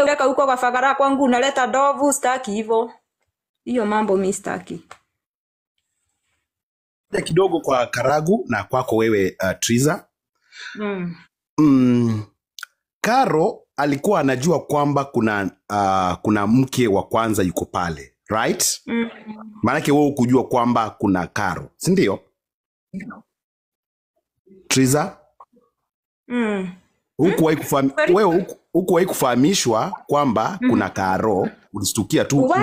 Unaweka huko kwa fagara kwangu unaleta ndovu, staki hivyo. Hiyo mambo mimi staki. Kidogo kwa Karagu na kwako wewe Triza. Karo alikuwa anajua kwamba kuna mke wa kwanza yuko pale, right? Maanake wewe ukujua kwamba kuna Karo, si ndio? Triza? Hukuwahi kufahamishwa kwamba kuna Karo, ulistukia tu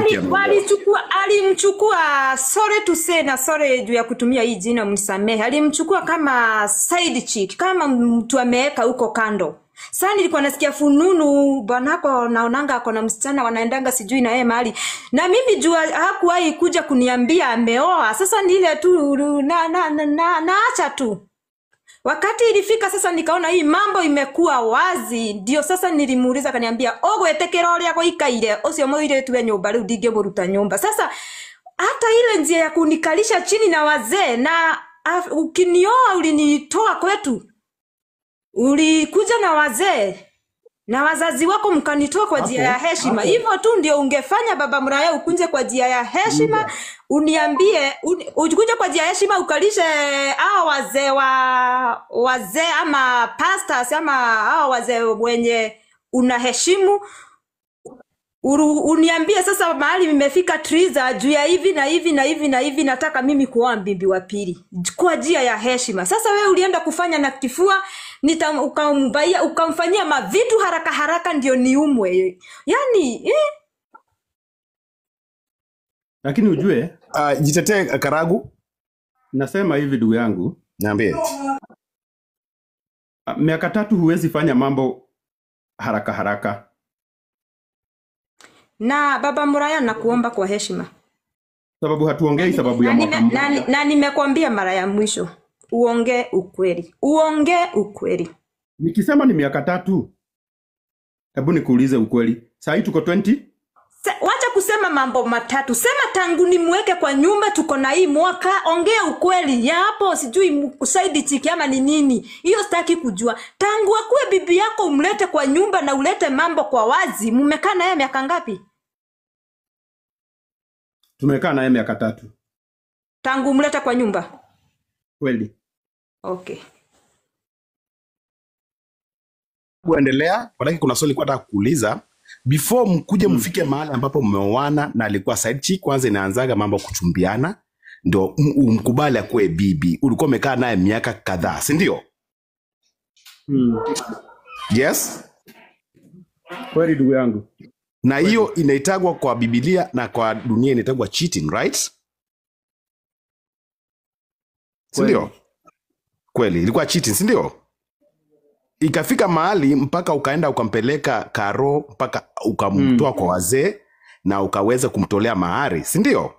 alimchukua, sorry to say na sorry juu ya kutumia hii jina msamehe, alimchukua kama side chick, kama mtu ameweka huko kando. Sasa nilikuwa nasikia fununu bwanako naonanga ako na msichana wanaendanga sijui na yeye mahali. Na mimi jua hakuwahi kuja kuniambia ameoa. Sasa ni ile tu naacha tu. Wakati ilifika sasa nikaona hii mambo imekuwa wazi, ndio sasa nilimuuliza kaniambia ogwetekera uria go ikaire ucio moire tuwe nyumba riu ndingemuruta nyumba. Sasa hata ile njia ya kunikalisha chini na wazee na ukinioa ulinitoa kwetu. Ulikuja na wazee na wazazi wako mkanitoa kwa njia ya heshima. Hivyo tu ndio ungefanya baba Mraya, ukunje kwa njia ya heshima, uniambie ukuje kwa njia ya heshima ukalishe hao wazee ama pastors ama hao wazee wenye unaheshimu. Uniambie sasa mahali nimefika Triza juu ya hivi na hivi na hivi na hivi, nataka mimi kuoa bibi wa pili kwa njia ya heshima. Sasa wewe ulienda kufanya na kifua, ukamfanyia mavitu haraka haraka ndio niumwe. Yani Lakini ujue jitetee Karagu. Nasema hivi ndugu yangu, niambie. Miaka 3 huwezi fanya mambo haraka haraka. Na baba Mraya nakuomba kwa heshima. Sababu hatuongei sababu ya mwaka mmoja. Na nimekwambia mara ya mwisho, uongee ukweli. Uongee ukweli. Nikisema ni miaka 3, hebu nikuulize ukweli. Sasa tuko 20? Wacha kusema mambo matatu. Sema tangu nimweke kwa nyumba tuko na hii mwaka, ongea ukweli. Ya hapo sijui side chick ama ni nini. Hiyo sitaki kujua. Tangu akue bibi yako umlete kwa nyumba na ulete mambo kwa wazi, mmekaa na yeye miaka ngapi? Tumekaa na yeye miaka 3. Tangu umlete kwa nyumba? Kweli. Okay. Kuendelea, lakini kuna swali kwa nataka kuuliza. Before mkuje mfike mahali ambapo mmeoana na alikuwa side chick, kwanza inaanzaga mambo kuchumbiana ndio mkubali akue bibi. Ulikuwa umekaa naye miaka kadhaa, si ndio? Yes? Kweli ndugu yangu. Na hiyo inaitagwa kwa Biblia na kwa dunia inaitagwa cheating, right? Si ndio? Kweli, ilikuwa cheating, si ndio? Ikafika mahali mpaka ukaenda ukampeleka Karo mpaka ukamtoa kwa wazee na ukaweza kumtolea mahari, si ndio?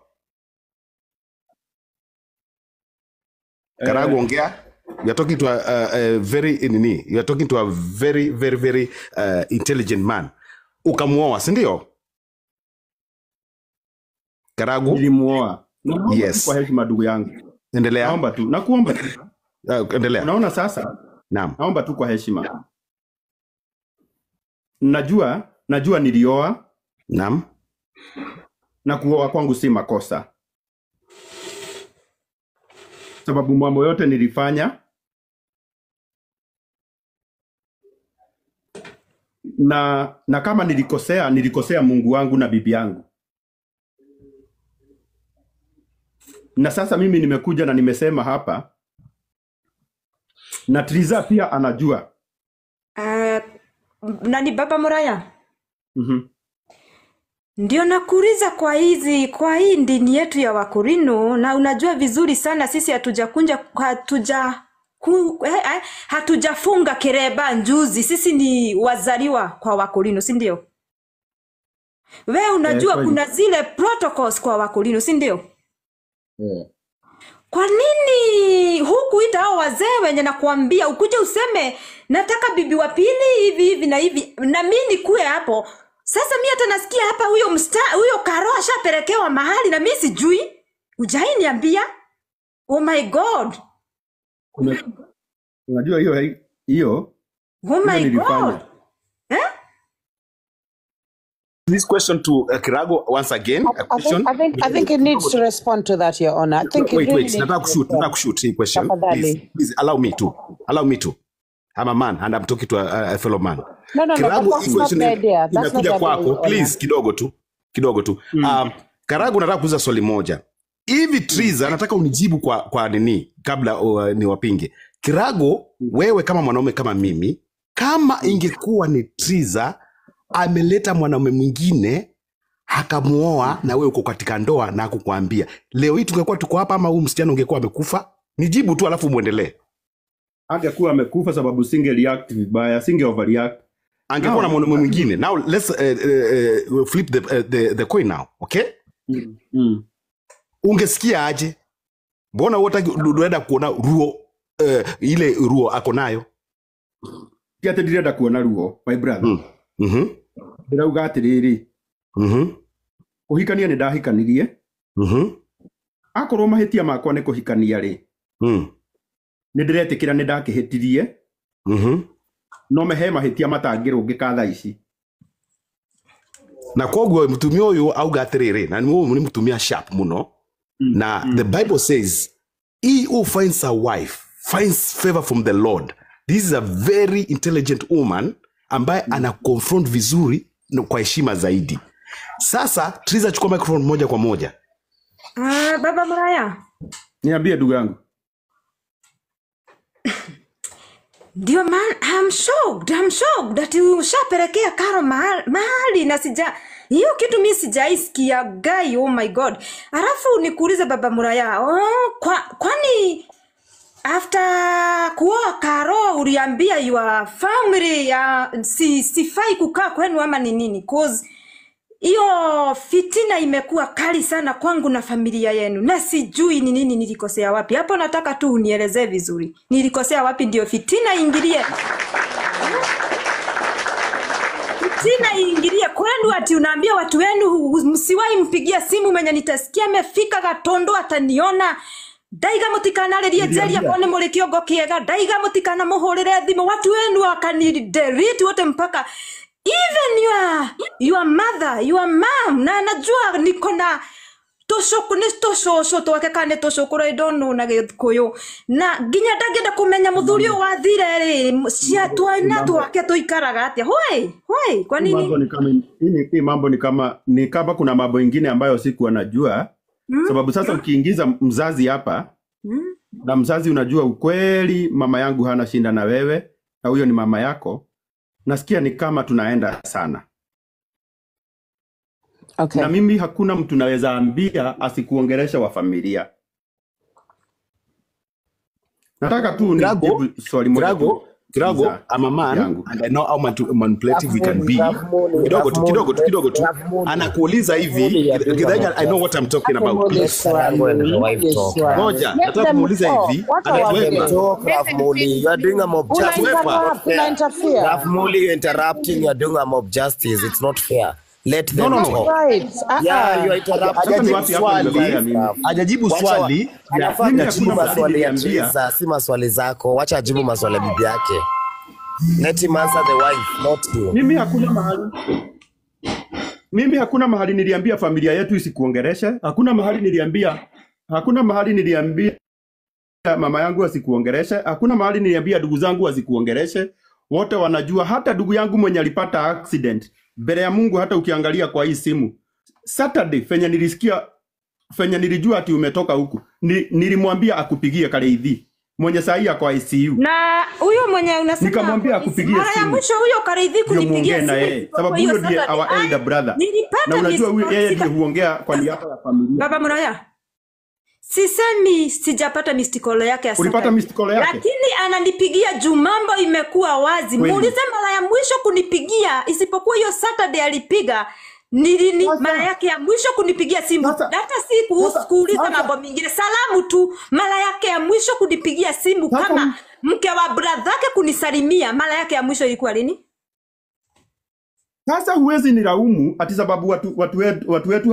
Karagu ongea. You are talking to a very intelligent man. Ukamuoa, si ndio? Karagu? Nilimuoa. Yes. Kwa heshima ndugu yangu. Endelea. Naomba tu. Nakuomba tu. Endelea. Unaona sasa? Naam. Naomba tu kwa heshima. Najua nilioa. Naam. Na kuoa kwangu si makosa. Sababu mambo yote nilifanya. Na kama nilikosea Mungu wangu na bibi yangu. Na sasa mimi nimekuja na nimesema hapa. Na Triza pia anajua. Nani baba Mraya? Ndio nakuuliza kwa hii dini yetu ya Wakorino, na unajua vizuri sana sisi hatujafunga kireba njuzi. Sisi ni wazaliwa kwa Wakorino, si ndio? Wewe unajua kuna zile protocols kwa Wakorino, si ndio? Kwa nini hukuita hao wazee wenye nakuambia ukuje useme nataka bibi wa pili hivi na hivi na mimi nikue hapo? Sasa mimi hata nasikia hapa huyo Karo ashapelekewa mahali na mimi sijui. Ujai niambia? Oh my God. Unajua hiyo Oh my God. this question to Kirago once again. A question. I think it needs to respond to that, Your Honor. I think it Wait, really wait. needs Nataka to kushoot respond. hii question. Tafadhali. Please allow me to. Allow me to. I'm a man and I'm talking to a fellow man. No, but Kirago, that's hii not question the idea. That's not inakuja the idea, kwako. Your Honor. Please, kidogo tu. Karago, nataka kuuliza swali moja. Hivi Triza, nataka unijibu kwa nini kabla niwapinge. Kirago, wewe kama mwanaume kama mimi, kama ingekuwa ni Triza ameleta mwanaume mwingine akamuoa na wewe uko katika ndoa na kukuambia, leo hii tungekuwa tuko hapa ama huyu msichana ungekuwa amekufa? Nijibu tu alafu muendelee. Angekuwa amekufa sababu singe react vibaya, singe overreact. Angekuwa na mwanaume mwingine. Now let's flip the coin now, okay? Ungesikia aje? Mbona wote unaenda kuona ruo ile ruo ako nayo? Kiate direnda kuona ruo, my brother. Ndirauga atiriri. Kuhikania ni ndahikanirie. Akorwo mahitia makwa ni kuhikania ri. Ni ndiretikira ni ndakihitirie. No mehe mahitia matangirungika thaa ici. Na koguo mutumia uyu auga atiriri, na ni mutumia sharp muno. Na the Bible says, he who finds a wife finds favor from the Lord. This is a very intelligent woman ambaye ana confront vizuri kwa heshima zaidi. Sasa Triza, chukua microphone moja kwa moja. Baba Mraya. Niambie ndugu yangu. Dear man, I'm shocked that you shapelekea Karo mahali na hiyo kitu mimi sijaisikia guy. Oh my god. Alafu nikuulize Baba Mraya, kwani after kuoa Karo uliambia your family sifai kukaa kwenu ama ni nini? Cause hiyo fitina imekuwa kali sana kwangu na familia yenu. Na sijui ni nini nilikosea wapi. Hapo nataka tu unielezee vizuri. Nilikosea wapi ndio fitina ingilie? Fitina ingilie kwenu ati unaambia watu wenu msiwahi mpigia simu mwenye nitasikia amefika Gatondo ataniona. Daiga mutikana leria jeli akone muri kiongo kiega. Daiga mutikana muhurire thimu. Watu wenu wakani delete wote mpaka even your mother, your mom, na najua niko na tosho twake kane toshokura idono na gikuyu na ginya ndangenda kumenya muthuri wa thire ri cia twana twake tuikaraga atia hoi kwa nini mambo ni kama kuna mambo mengine ambayo siku anajua sababu sasa ukiingiza mzazi hapa na mzazi unajua ukweli mama yangu hana shinda na wewe na huyo ni mama yako. Nasikia ni kama tunaenda sana. Okay. Na mimi hakuna mtu naweza ambia asikuongelesha wa familia. Nataka tu ni swali moja. Kirago, I'm a man and I know how manipulative we can be. Kidogo tu. Anakuuliza hivi, I know what I'm talking about. Moja, nataka kumuuliza hivi, you are doing a mob justice. You're interrupting, you are doing a mob justice. It's not fair. Let them talk. Right. Yeah, you are interrupting. Hajajibu swali. Anafanya jibu maswali ya Triza, si maswali zako. Wacha ajibu maswali ya bibi yake. Let him answer the wife, not you. Mimi hakuna mahali niliambia familia yetu isikuongeleshe. Hakuna mahali niliambia mama yangu asikuongeleshe. Hakuna mahali niliambia ndugu zangu asikuongeleshe. Wote wanajua, hata ndugu yangu mwenye alipata accident mbele ya Mungu, hata ukiangalia kwa hii simu Saturday fenya nilijua ati umetoka huku, nilimwambia akupigie Kareithi mwenye sahi kwa ICU, na huyo mwenye unasema nikamwambia akupigie simu. Mara mwisho huyo Kareithi kunipigia simu sababu huyo ndiye our elder brother, na unajua huyo yeye ndiye huongea kwa niaba ya familia. Baba Mraya, sisemi sijapata mistikolo yake ya Ulipata mistikolo yake? Lakini ananipigia juu mambo imekuwa wazi. Muulize mara ya mwisho kunipigia, isipokuwa hiyo Saturday alipiga. Nilini mara yake ya mwisho kunipigia simu. Hata si kuuliza mambo mengine. Salamu tu. Mara yake ya mwisho kunipigia simu kama mke wa brother yake kunisalimia. Mara yake ya mwisho ilikuwa lini? Sasa huwezi nilaumu ati sababu watu wetu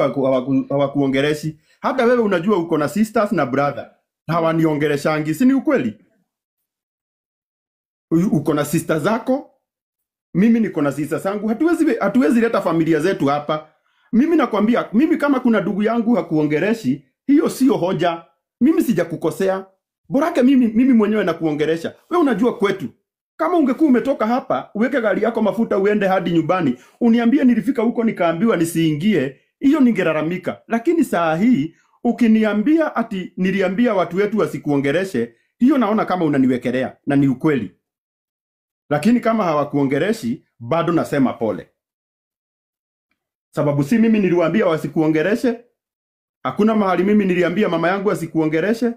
hawakuongereshi. Hata wewe unajua uko na sisters na brother. Hawaniongeleshangi, si ni ukweli? Uko na sister zako Mimi niko na sisa zangu, hatuwezi leta familia zetu hapa. Mimi nakwambia, mimi kama kuna ndugu yangu hakuongereshi, hiyo sio hoja. Mimi sijakukosea. Borake mimi mwenyewe nakuongeresha. Wewe unajua kwetu. Kama ungekuwa umetoka hapa, uweke gari yako mafuta uende hadi nyumbani, uniambie nilifika huko nikaambiwa nisiingie, hiyo ningelalamika. Lakini saa hii ukiniambia ati niliambia watu wetu wasikuongereshe, hiyo naona kama unaniwekelea na ni ukweli. Lakini kama hawakuongereshi, bado nasema pole. Sababu si mimi niliwaambia wasikuongereshe. Hakuna mahali mimi niliambia mama yangu asikuongereshe.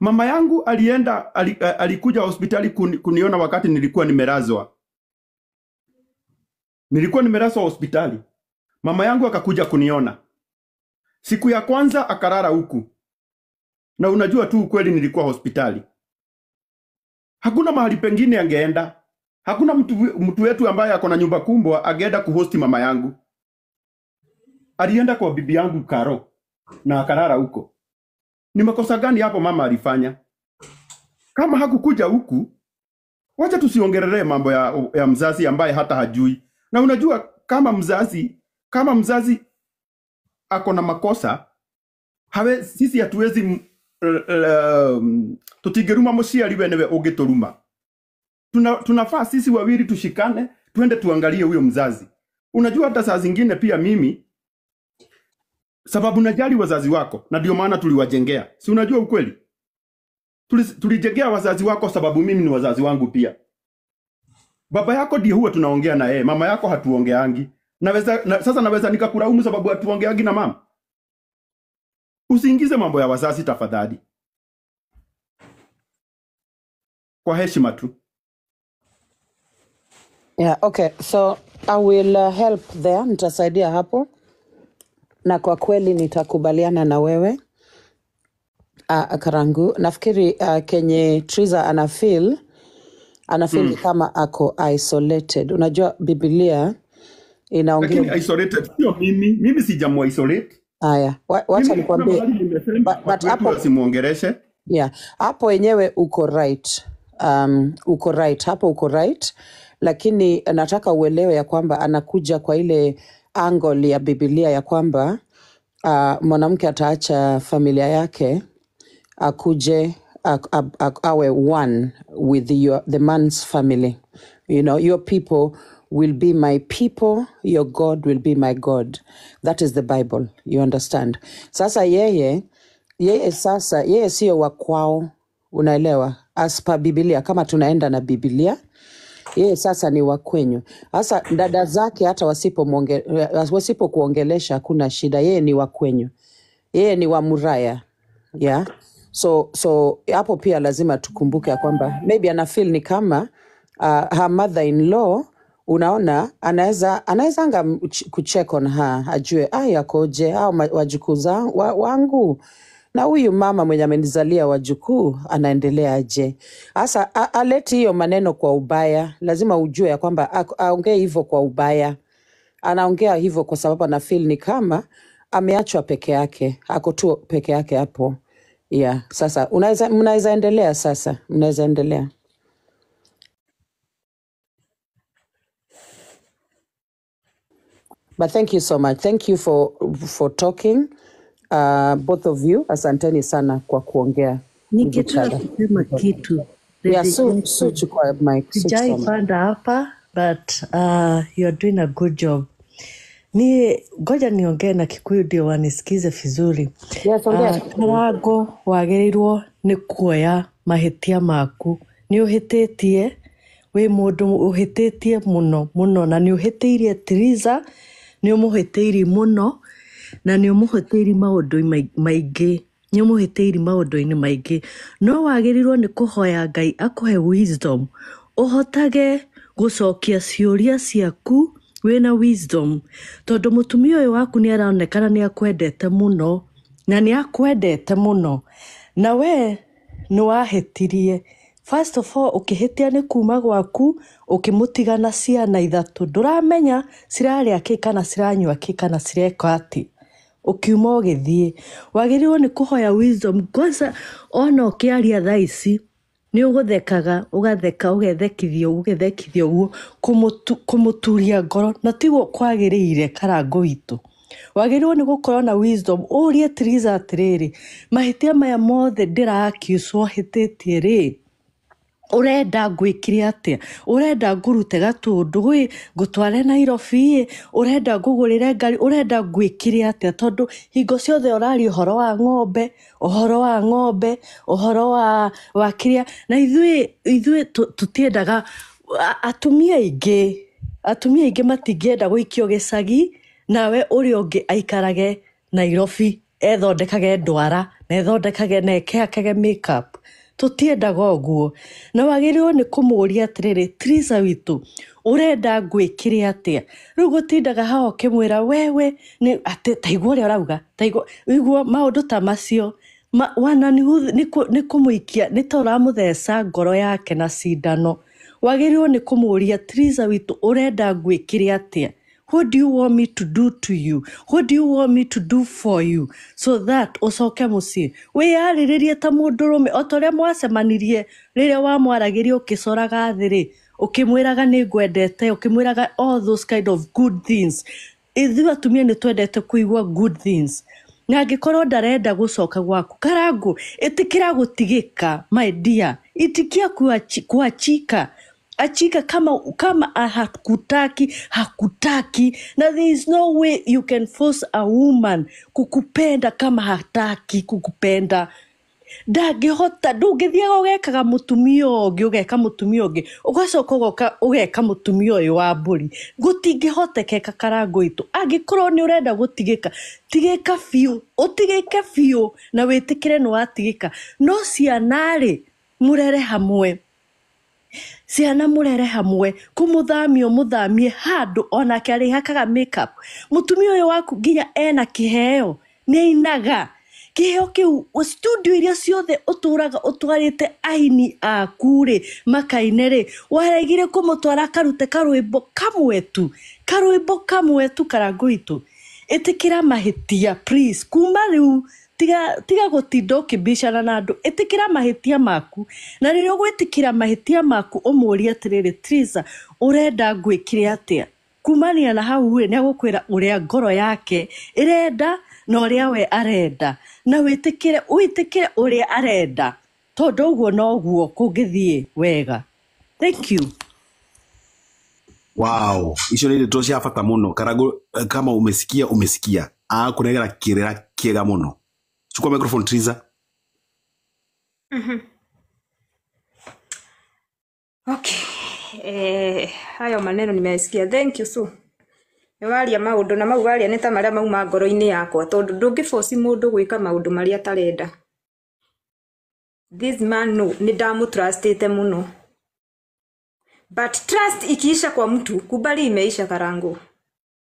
Mama yangu alikuja hospitali kuniona wakati nilikuwa nimelazwa. Nilikuwa nimelazwa hospitali. Mama yangu akakuja kuniona. Siku ya kwanza akarara huku. Na unajua tu ukweli nilikuwa hospitali. Hakuna mahali pengine angeenda. Hakuna mtu wetu ambaye ako na nyumba kubwa angeenda kuhosti mama yangu. Alienda kwa bibi yangu Karo na akarara huko. Ni makosa gani hapo mama alifanya? Kama hakukuja huku, wacha tusiongerelee mambo ya mzazi ambaye hata hajui. Na unajua kama mzazi ako na makosa, sisi hatuwezi tutigeruma muciari wenewe ungituruma. Tunafaa sisi wawili tushikane, tuende tuangalie huyo mzazi. Unajua hata saa zingine pia mimi sababu najali wazazi wako na ndio maana tuliwajengea. Si unajua ukweli? Tulijengea wazazi wako sababu mimi ni wazazi wangu pia. Baba yako ndiye huwa tunaongea na yeye, mama yako hatuongeangi. Sasa naweza nikakulaumu sababu hatuongeangi na mama. Usiingize mambo ya wazazi tafadhali. Kwa heshima tu. Yeah, okay. So I will help there. Nitasaidia hapo. Na kwa kweli nitakubaliana na wewe. Karangu, nafikiri kenye Triza anafeel kama ako isolated. Unajua Biblia inaongea. Lakini isolated sio mimi sijamu isolate. Haya, wacha nikwambie. But hapo simuongereshe. Yeah, hapo wenyewe uko right. Uko right, hapo uko right. Lakini nataka uelewe ya kwamba anakuja kwa ile angle ya Biblia ya kwamba mwanamke ataacha familia yake akuje awe one with the man's family. You know, your people will be my people, your God will be my God. That is the Bible, you understand? Sasa yeye sio wa kwao, unaelewa? As per Biblia, kama tunaenda na Biblia, yeye sasa ni wa kwenyu. Sasa dada zake hata wasipokuongelesha hakuna shida, yeye ni wa kwenyu. Yeye ni wa Muraya. Yeah. So hapo pia lazima tukumbuke kwamba maybe ana feel ni kama her mother-in-law, unaona, anaweza anga kucheck on her, ajue yakoje au wajukuu wangu. Na huyu mama mwenye amenizalia wajukuu anaendelea aje? Sasa aleti hiyo maneno kwa ubaya. Lazima ujue ya kwamba aongee hivyo kwa ubaya. Anaongea hivyo kwa sababu ana feel ni kama ameachwa peke yake. Ako tu peke yake hapo. Yeah, sasa mnaweza endelea sasa. Mnaweza endelea. But thank you so much. Thank you for talking. Both of you, asanteni sana kwa kuongea. Ningetaka kusema kitu. Yeah, so chukua mic. Sijaipanda hapa, but you're doing a good job. Ngoja niongee na Kikuyu ndio wanisikize vizuri. Yes, ongea. Karago wagĩrĩirwo nĩ kuoya mahĩtia maku. Nĩ ũhĩtĩtie, wĩ mũndũ ũhĩtĩtie mũno na nĩ ũhĩtĩirie Triza, nĩ ũmũhĩtĩirie mũno na nĩ ũmũhĩtĩirie maũndũ-inĩ maingĩ. No wagĩrĩirwo nĩ kũhoya Ngai akũhe wisdom. Ũhotage gũcokia ciũria ciaku wena wisdom. Tondũ mũtumia ũyũ waku nĩ aronekana nĩ akwendete mũno na nĩ akwendete mũno. Na we nĩ wahĩtirie. First of all, ukĩhĩtia nĩ kuma gwaku, ũkĩmũtiga na ciana ithatũ. Ndũramenya cirarĩa kĩ kana ciranyua kĩ kana cireka atĩ. Ukiuma ũgĩthiĩ. Wagĩrĩirwo nĩ kũhoya wisdom. Kwanza ona ũkĩaria thaa ici, nĩ ũgũthekaga ũgatheka ũgethekithia ũguo kũmũturia ngoro na tiguo kwagĩrĩire Karangũ witũ. Wagĩrĩirwo nĩ gũkorwo na wisdom. Ũrie Triza atĩrĩrĩ, mahĩtia maya mothe ndĩra-accuse hĩtĩtie rĩ, urenda ngwĩkire atĩa? Urenda ngũrute Gatũndũ ngũtware Nairobi? Urenda ngũgũrĩre ngari? Urenda ngwĩkire atĩa? Tondũ hingo ciothe ũrari ũhoro wa ng'ombe, ũhoro wa kĩrĩa. Na ithuĩ tũtiendaga atumia aingĩ matingĩenda gũikio gĩcagi nawe ũrĩa ũngĩ aikarage Nairobi ethondekage ndwara na ethondekage na ekehakage makeup. Tũtiendaga ũguo. Na wagĩrĩirwo nĩ kũmũria atĩrĩrĩ, Triza witũ, urenda ngwĩkire atĩa? Rĩu gũtindaga hao ũkĩmwĩra wewe taigua ũrĩa ũrauga, taigua maũndũ ta macio. Wana nĩ kũmũikia, nĩ ta ũramũtheca ngoro yake na cindano. Wagĩrĩirwo nĩ kũmũria, Triza witũ, urenda ngwĩkire atĩa? What do you want me to do to you? What do you want me to do for you? So that ucoke mũciĩ. Wĩyarĩrĩrie ta mũndũrũme o ta ũrĩa mwacemanirie rĩrĩa wamwaragĩria ũkĩcoraga thĩ-rĩ, ũkĩmwĩraga nĩ ngwendete, ũkĩmwĩraga all those kind of good things. Ithuĩ atumia nĩ twendete kũigua good things. Na angĩkorwo ndarenda gũcoka gwaku, Karangũ, ĩtĩkĩra gũtigĩka, my dear. Itikia kuachika. Achika kama hakutaki. Na there is no way you can force a woman kukupenda kama hataki kukupenda. Ndangĩhota, ndũngĩthiaga ũgekaga mũtumia ũngĩ, ũgacoka ũgoka ũgeka mũtumia ũyũ wa mbũri. Gũtingĩhotekeka Karangũ witũ. Angĩkorwo nĩ ũrenda gũtigĩka, tigĩka biũ, ũtigĩke biũ na wĩtĩkĩre nĩ watigĩka. No ciana-rĩ, mũrere hamwe. Ciana mũrere hamwe, mũthamie handũ onake arĩhakaga makeup. Mũtumia ũyũ waku nginya ena kĩheo, nĩ ainaga. Kĩheo kĩu studio iria ciothe ũtwarĩte aini aku-rĩ makaine-rĩ, waregire kũmũtwara karute karwĩmbo kamwe tu Karangũ witũ. Ĩtĩkĩra mahĩtia please, kuma rĩu tiga gũtinda ũkĩbicana na andũ. Ĩtĩkĩra mahĩtia maku, na rĩrĩa ũgwĩtĩkĩra mahĩtia maku ũmũrie atĩrĩrĩ, Triza, urenda ngwĩkire atĩa? Kumania na hau-rĩ nĩagũkwĩra ũrĩa ngoro yake ĩrenda na ũrĩa we arenda, na wĩtĩkĩre ũrĩa arenda, tondũ ũguo noguo kũngĩthiĩ wega. Thank you. Wow, icio nĩ ndeto cia bata mũno. Karangũ, kama umesikia kunegera kĩrĩra kĩega mũno. Chukua microphone, Triza. Okay. Hayo maneno nimesikia. Thank you so. Nĩwaria maũndũ na mau waria nĩ ta marĩa mauma ngoro-inĩ yakwa, tondũ ndũngĩforce mũndũ gwĩka maũndũ marĩa atarenda. This man no, nĩ ndamũtrustĩte mũno. But trust ikiisha kwa mtu, kubali imeisha Karangũ.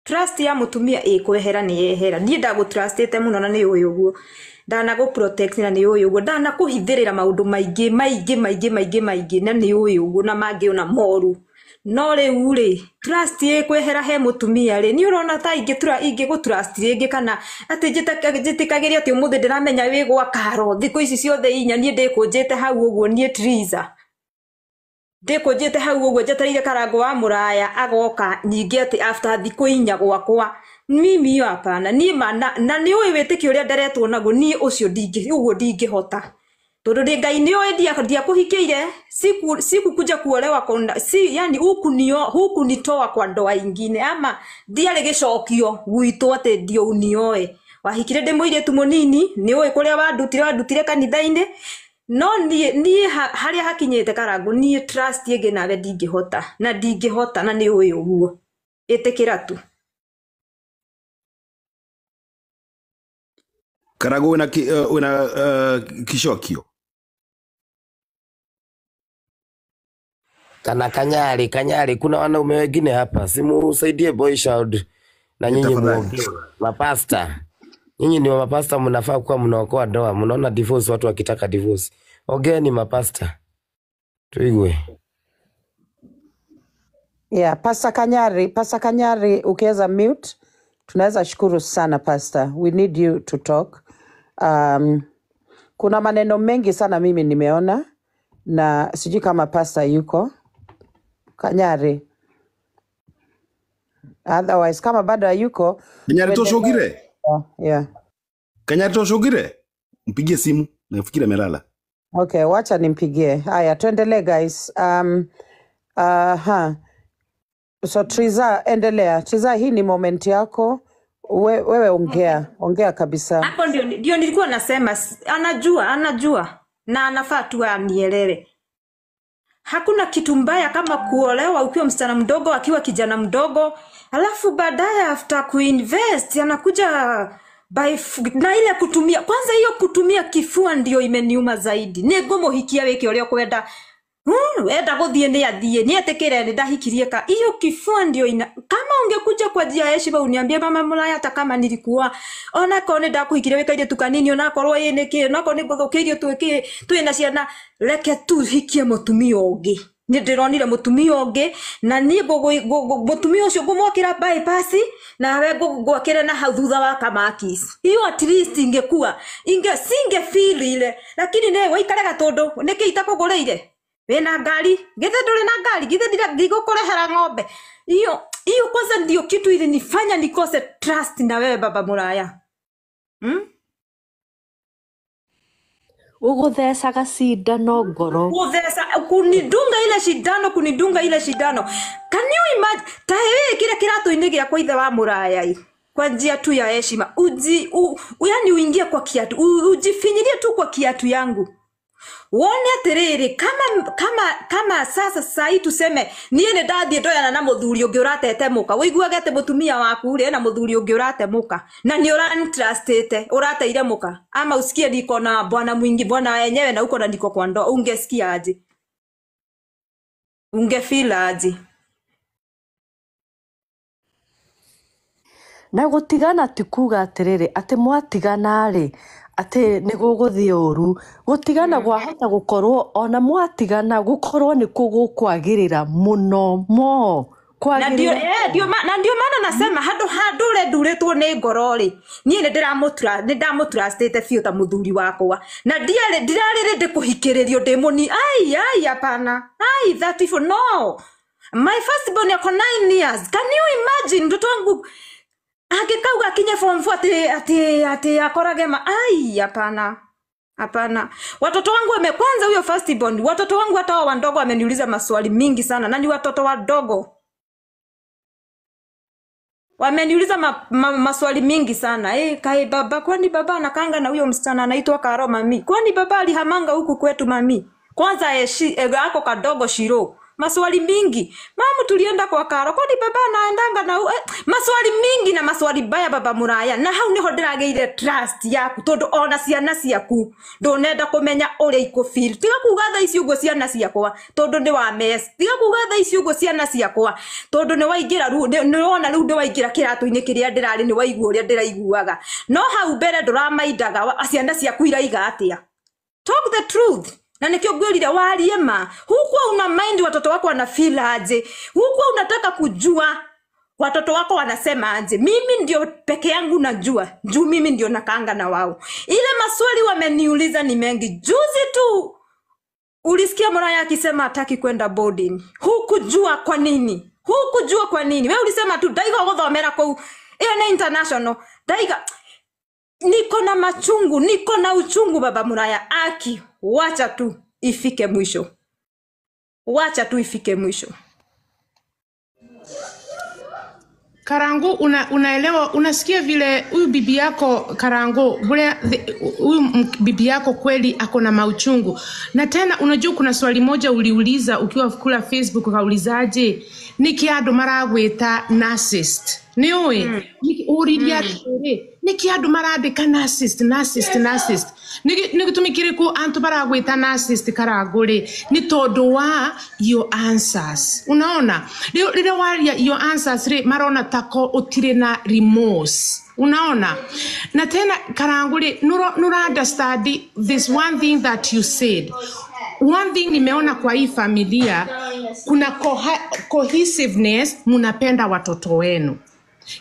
Trust ya mutumia kwehera ni yehera. Niĩ ndagũtrustĩte mũno na nĩ ũyũ ũguo. Ndanagũprotect na nĩ ũyũ ũguo. Ndanakũhithĩrĩra maũndũ maingĩ na nĩ ũyũ ũguo na mangĩ ona moru. No rĩu-rĩ, trust kwehera he mutumia-rĩ, nĩ ũrona ta ingĩgũtrust rĩngĩ kana atĩ njĩtĩkagĩria atĩ ũmũthĩ ndĩramenya wĩ gwa Karo thikũ ici ciothe inya niĩ ndĩkũnjĩte hau ũguo niĩ Triza. Ndĩkũnjĩte hau ũguo njetereire Karangũ wa mũraya agoka nyingĩ atĩ after thikũ inya gwakwa. Mimi hapana, niĩ na nĩ ũĩ wĩtĩkio ũrĩa nderetwo naguo, niĩ ũcio ũguo ndingĩhota. Tondũ Ngai nĩ ũĩ ndiakũhikĩire, sikukuja kuolewa yani huku nitoa kwa ndoa ingine ama ndiarĩ gĩcokio gwitũ atĩ ndio unioe. Wahikire ndĩ mũirĩtu mũnini, nĩ ũĩ kũrĩa wandutire kanitha-inĩ. No niĩ harĩa hakinyĩte Karangũ, niĩ trust ĩngĩ nawe ndingĩhota na nĩ ũĩ ũguo. Ĩtĩkĩra tu. Karangũ, wĩna kĩcokio? Kana Kanyari, kuna wanaume wengine hapa, simusaidie boy child na nyinyi muongee. Mapasta, nyinyi ni mapasta, mnafaa kuwa mnaokoa ndoa. Mnaona divorce, watu wakitaka divorce. Ongeeni mapasta, tuigwe. Yeah, Pastor Kanyari, ukiweza mute, tunaweza shukuru sana Pastor. We need you to talk. Kuna maneno mengi sana mimi nimeona na sijui kama pasta yuko Kanyari. Otherwise kama bado hayuko Kanyari toshogire. yeah. Kanyari toshogire. Mpigie simu. Nafikiri amelala. Okay, wacha nimpigie. Haya, tuendelee guys. So Triza, endelea. Triza, hii ni moment yako. Wewe ongea kabisa. Hapo ndio nilikuwa nasema anajua na anafaa tu anielewe. Hakuna kitu mbaya kama kuolewa ukiwa msichana mdogo akiwa kijana mdogo, alafu baadaye after kuinvest anakuja na ile kutumia. Kwanza hiyo kutumia kifua ndio imeniuma zaidi. Negomo hikia weke ole kwenda enda guthie ni athie ni etekere ni ndahikirie ka hiyo kifua ndio kama ungekuja kwa njia ya heshima uniambie mama Mulaya hata kama nilikuwa ona kone ndakuhikirie wekaire tukanini ona korwo yeneke ona kone guthukirio twina ciana reke tu hikie mutumia ungi ni ndironire mutumia ungi na ni mutumia ucio ngumwakira bypass na we ngwakire na hau thutha wa kamakis hiyo at least ingekuwa singe feel ile lakini ne waikaraga tondu niki itakugureire wena ngari githe nduri na ngari githe ndigũkũrehera ng'ombe hiyo kwanza ndio kitu ile nifanya nikose trust na wewe baba Mulaya uguthecaga cindano ngoro kunidunga ile shindano can you imagine tawe kile kirato-inĩ gĩakwa ithe wa Mulaya kwa njia tu ya heshima yani uingie kwa kiatu ujifinyirie tu kwa kiatu yangu wone atiriri kama sasa hii tuseme niĩ nĩ ndathiĩ ndoyana na mũthuri ũngĩ ũratetemuka wĩiguaga atĩ mũtumia waku rĩ na mũthuri ũngĩ ũratemuka na nĩ ũrantrustĩte ũrateire muka ama usikie niko na bwana mwingi bwana wenyewe na uko na niko kwa ndo ungesikia aje ungefeel aje na gutigana ti kuga atiriri ati mwatigana ri ati niguguthie uru gutigana gwahota gukorwo ona mwatigana gukorwo ni kugukwagirira muno mo na ndio maana nasema handure nduritwo ni ngorori nie ni ndamutrustite fiu ta muthuri wakwa na ndirarire ndikuhikiririo ndimuni hapana that if no my first born yako 9 years can you imagine mtoto wangu akikauga kinye form 4 ati akorage hapana watoto wangu wamekwanza huyo first born watoto wangu hata wao wandogo wameniuliza maswali mingi sana na ni watoto wadogo wameniuliza maswali mingi sana kai baba kwani baba anakanga na huyo msichana anaitwa Karo mami kwani baba alihamanga huku kwetu mami kwanza ako kadogo Shiro maswali mingi mama tulienda kwa Karo kwani baba anaendanga na maswali mingi na maswali baya baba Mulaya na hau niho ndirageire trust yaku tondu ona ciana ciaku ndonenda kumenya uria ikufeel tiga kuga tha ici ugo ciana ciakwa tondu ndi wa mess tiga kuga tha ici ugo ciana ciakwa tondu ni waingira ni wona riu ndi waingira kiratu-ini kiria ndirari ni waigua uria ndiraiguaga no hau mbere nduramaindaga ciana ciaku iraiga atia talk the truth na nikio gwirire warie ma huko una mind watoto wako wana feel aje huko unataka kujua watoto wako wanasema aje mimi ndio peke yangu najua juu mimi ndio nakanga na wao ile maswali wameniuliza ni mengi juzi tu ulisikia Mulaya akisema hataki kwenda boarding hukujua kwa nini wewe ulisema tu daiga guthomera kwa ene international daiga niko na machungu niko na uchungu baba Mulaya aki wacha tu ifike mwisho Karangu unaelewa unasikia vile huyu bibi yako Karangu huyu bibi yako kweli ako na mauchungu na tena unajua kuna swali moja uliuliza ukiwa kula Facebook ukaulizaje niki andu maragwita narcissist niwe uriria niki andu marandika narcissist nigitumikire ku antu baragwita narcissist Karanguri ni tondu wa your answers unaona rire waria your answers marona tako utire na remorse unaona na tena Karanguri nura understand this one thing that you said one thing nimeona kwa hii familia kuna cohesiveness munapenda watoto wenu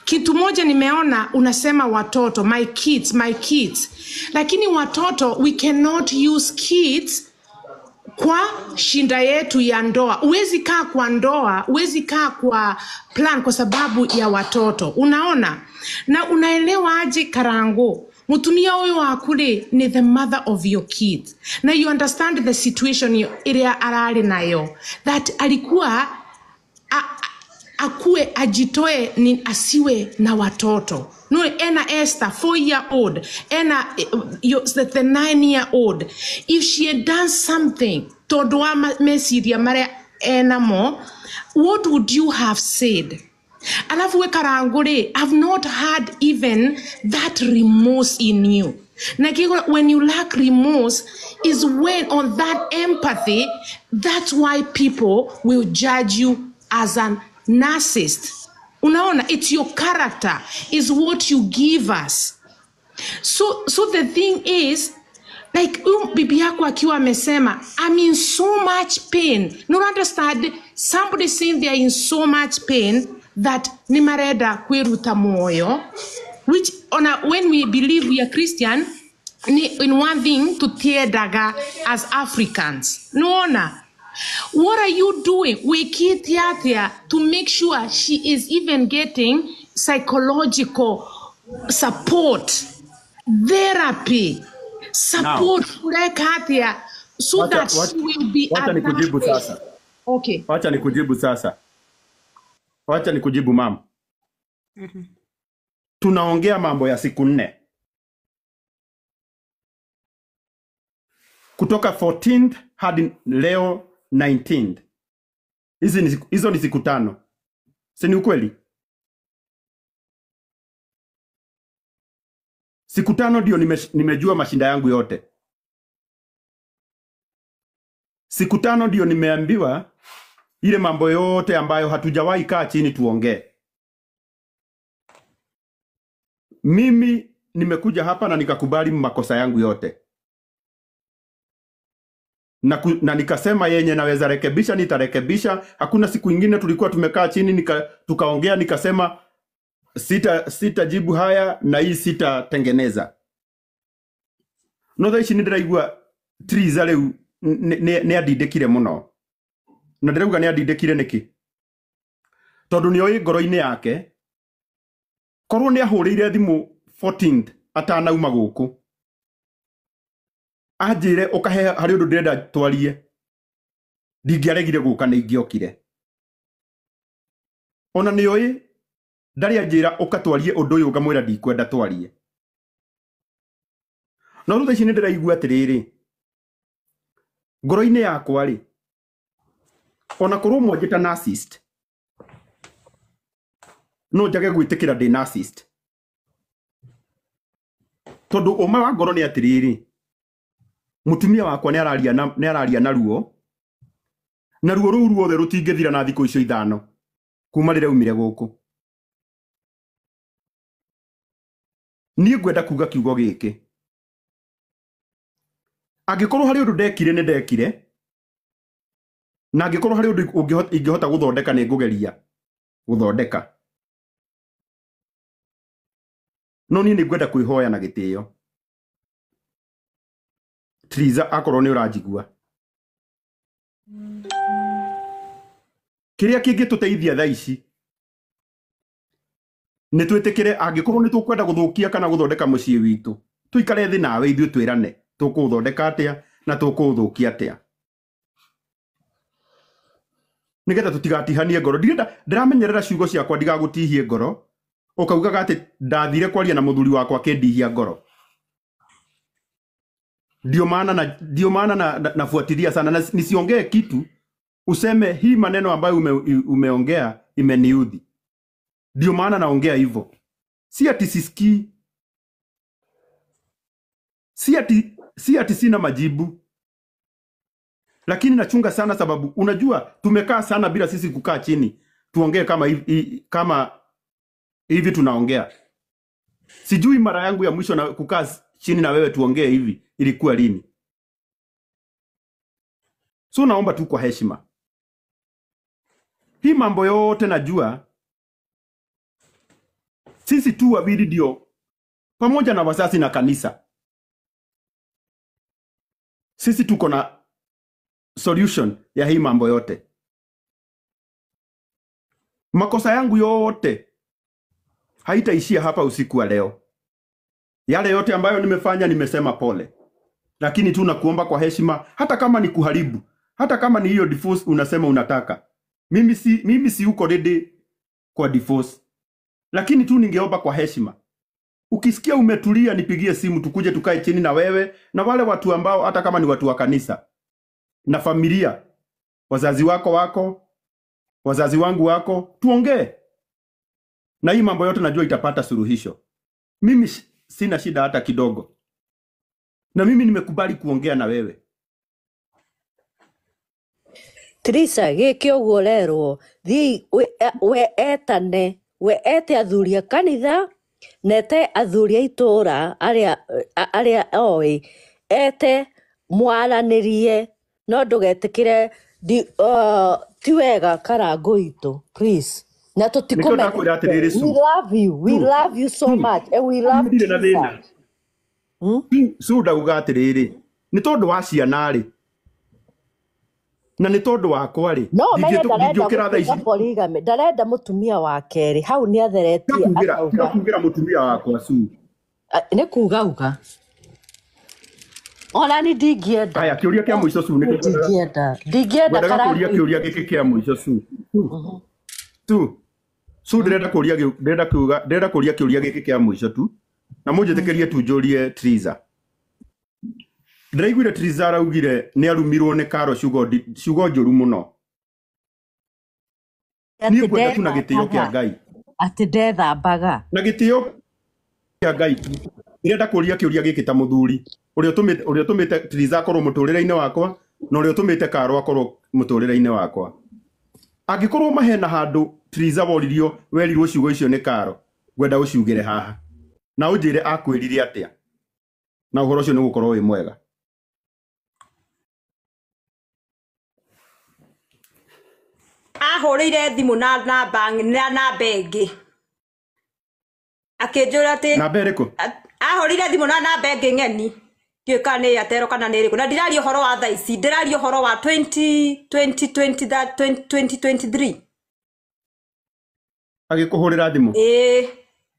kitu moja nimeona unasema watoto my kids lakini watoto we cannot use kids kwa shinda yetu ya ndoa. Uwezi kaa kwa ndoa, uwezi kaa kwa plan kwa sababu ya watoto. Unaona? Na unaelewa aje Karango? Mutumia huyu wakule ni the mother of your kids. Na you understand the situation ile arali nayo. That alikuwa akue ajitoe ni asiwe na watoto. No, ena Esther 4-year-old, ena the 9-year-old. If she had done something to do mesiria mare ena mo, what would you have said? Alafu we Karangure, I've not had even that remorse in you. When you lack remorse is when on that empathy, that's why people will judge you as an narcissist. Unaona, it's your character, is what you give us. So the thing is, like bibi yako akiwa amesema, I'm in so much pain. No, understand, somebody saying they are in so much pain that ni mareda kweruta moyo, which when we believe we are Christian, in one thing to tear daga as Africans. No, what are you doing? We keep here to make sure she is even getting psychological support, therapy, support, so that she will be adapted. Okay. Wacha nikujibu sasa. Wacha nikujibu mama. Tunaongea mambo ya siku 4. Kutoka 14th hadi leo 19th. Hizo ni siku 5. Si ni ukweli? Siku 5 ndio nimejua mashinda yangu yote. Siku 5 ndio nimeambiwa ile mambo yote ambayo hatujawahi kaa chini tuongee. Mimi nimekuja hapa na nikakubali makosa yangu yote. Na nikasema yenye naweza rekebisha nitarekebisha. Hakuna siku ingine tulikuwa tumekaa chini tukaongea nikasema sitajibu haya na hii sitatengeneza. No thaici nindiraigua Triza riu ne adindikire muno. Na ndirauga ne adindikire niki? Tondu ni oi ngoro-ini yake korwo ne ahurire thimu 14th atanauma guku. Ajire ukahe hari undu ndirenda twarie. Ndingiaregire guka na ingiokire. Ona ni oi ndari ajira ukatwarie undu uyu ngamwira ndikwenda twarie. No rutha ici ndiraigua atiriri. Ngoro-ini yakwa ri ona korwo mwanjita narcissist no njage gwitikira ndi narcissist tondu uma wa ngoro ni atiriri mutumia wakwa ni araria na ruo ruu ruothe rutingithira na thikũ icio 5 kuma rĩrĩa umire gũkũ. Niĩ ngwenda kuga kiugo gĩkĩ angĩkorwo hari ũndũ ndekire nĩ ndekire na angĩkorwo hari ũndũ ingĩhota gũthondeka nĩ ngũgeria gũthondeka. No niĩ nĩ ngwenda kwĩhoya na gĩtĩo. Triza akorwo nĩ ũranjigua. Kĩrĩa kĩngĩtũteithia thaa ici nĩ twĩtĩkĩre angĩkorwo nĩ tũkwenda gũthũkia kana gũthondeka mũciĩ witũ. Tuikare thĩ nawe ithuĩ twĩrane tũkũthondeka atĩa na tũkũthũkia atĩa. Nigetha tũtigatihanie ngoro. Ndiramenyerera ciugo ciakwa ndigagũtihie ngoro. Ukaugaga ati ndathire kwaria na muthuri wakwa akindihia ngoro. Ndio maana nafuatilia sana na nisiongee kitu useme hii maneno ambayo umeongea imeniudhi. Ndio maana naongea hivyo. Si ati sisikii. Si ati sina majibu. Lakini nachunga sana sababu unajua tumekaa sana bila sisi kukaa chini tuongee kama hivi tunaongea. Sijui mara yangu ya mwisho na kukaa chini na wewe tuongee hivi ilikuwa lini. So naomba tu kwa heshima. Hii mambo yote najua sisi tu wawili ndio pamoja na wazazi na kanisa. Sisi tuko na solution ya hii mambo yote. Makosa yangu yote haitaishia hapa usiku wa leo. Yale yote ambayo nimefanya nimesema pole. Lakini tu nakuomba kwa heshima, hata kama ni kuharibu, hata kama ni hiyo divorce unasema unataka. Mimi si uko ready kwa divorce. Lakini tu ningeomba kwa heshima. Ukisikia umetulia nipigie simu tukuje tukae chini na wewe na wale watu ambao hata kama ni watu wa kanisa na familia, wazazi wako, wazazi wangu wako, tuongee. Na hii mambo yote najua itapata suluhisho. Mimi sina shida hata kidogo. Na mimi nimekubali kuongea na wewe. Teresa giki uguo lerwo thi we etane we ete athuri a kanitha nete athuri a itura aria oi ete mwaranirie no ndugetikire ti wega Karangu itu please na tutikome. We love you so much and we love you. Suda ugatiriri ni tondu wa ciana ri na ni tondu wakwa ri ndingĩũkĩra thaa ici polygamy ndarenda mutumia wa keri hau ni atheretie kugira mutumia wakwa su ni kuga ona ni ndingĩenda. Aya kiuria kia muico su ni ndingĩenda Karangu kiuria giki kia muico su ndirenda kuria kiuria giki kia muico tu na munjitikirie tu njurie Triza. Ndiraiguire Triza araugire ni arumirwo ni Karo ciugo njuru muno. Ni kwenda tu na gitio kia Ngai ati ndethambaga na gitio kia Ngai. Ndirenda kuria kiuria giki ta muthuri uria utumite Triza akorwo muturire-ini wakwa na uria utumite Karo akorwo muturire-ini wakwa. Angikorwo mahena handu Triza werirwo ciugo icio ni Karo, gwenda uciugire haha na unjire akwirire atia na uhoro ucio ni gukorwo wi mwega. Ahorire thimu na namba ĩngĩ akĩnjũra atĩ namba ĩrĩkũ? Ahorire thimu na namba ĩngĩ ng'eni ndiũĩ kana nĩ Airtel kana nĩ ĩrĩkũ, na ndiraria ũhoro wa thaa ici, ndĩraria ũhoro wa 2023 agĩkũhũrĩra thimu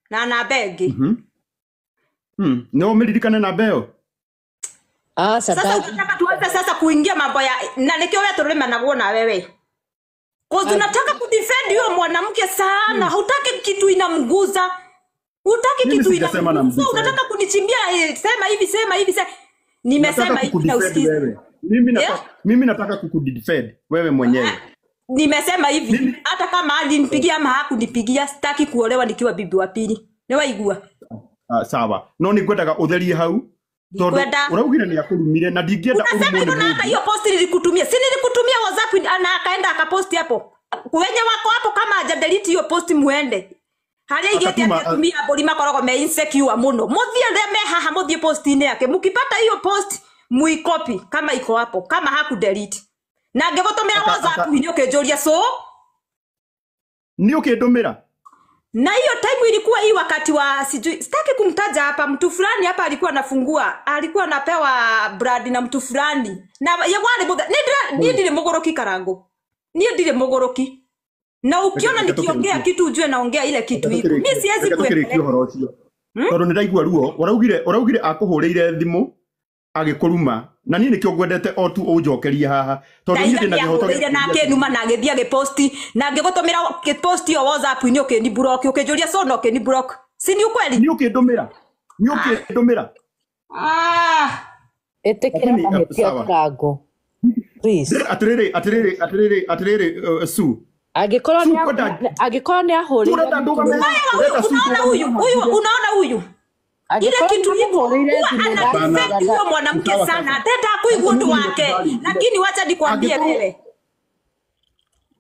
na namba ĩngĩ. No ũmĩririkane namba ĩyo? Sasa unataka tuanze sasa kuingia mambo ya na nikio wewe tulimanagwo na wewe. Kwa tunataka kudefend huyo mwanamke sana. Hutaki kitu inamguza. Hutaki kitu inamguza. Unataka kunichimbia sema hivi. Nimesema hivi na usikize. Mimi nataka kukudefend wewe mwenyewe. Nimesema hivi. Hata kama alinipigia ama hakunipigia sitaki kuolewa nikiwa bibi wa pili. Ni waigua. Sawa. No ni kwendaga utherie hau. Uraugire ni akurumire na ndingĩenda urumwe ni mundu. Hiyo post nilikutumia. Si nilikutumia WhatsApp na akaenda akaposti hapo. Wenye wako hapo kama haja delete hiyo post muende. Haria igete atumia bori makorogo me insecure muno. Muthie me haha muthie post ine yake. Mukipata hiyo post muicopy kama iko hapo. Kama haku delete. Na ngegotomera WhatsApp ni ukijuria ni ukindumira. Na hiyo time ilikuwa hii wakati wa sijui sitaki kumtaja hapa, mtu fulani hapa alikuwa anafungua, alikuwa anapewa brand na mtu fulani. Na yawale boda ni ndile mogoroki Karangu. Ni ndile mogoroki. Na ukiona nikiongea kitu ujue naongea ile kitu iko. Mimi siwezi kueleza. Toro niraigua ruo, uraugire akuhuriire thimu agikuruma. Na niĩ nikio ngwendete o tu unjokerie haha tondu niĩ ndina gihoto na akenuma na agithia giposti na ngigotomera giposti yo WhatsApp ni ukeni block ukijuria so no ukeni block si ni ukweli ni ukindumira etekera mahetia Karangu please atiriri su agikorwo ni ahurire unaona huyu ile kitu iko anafeki mwanamke sana teta kuigua ndu wake, lakini wacha nikwambie wewe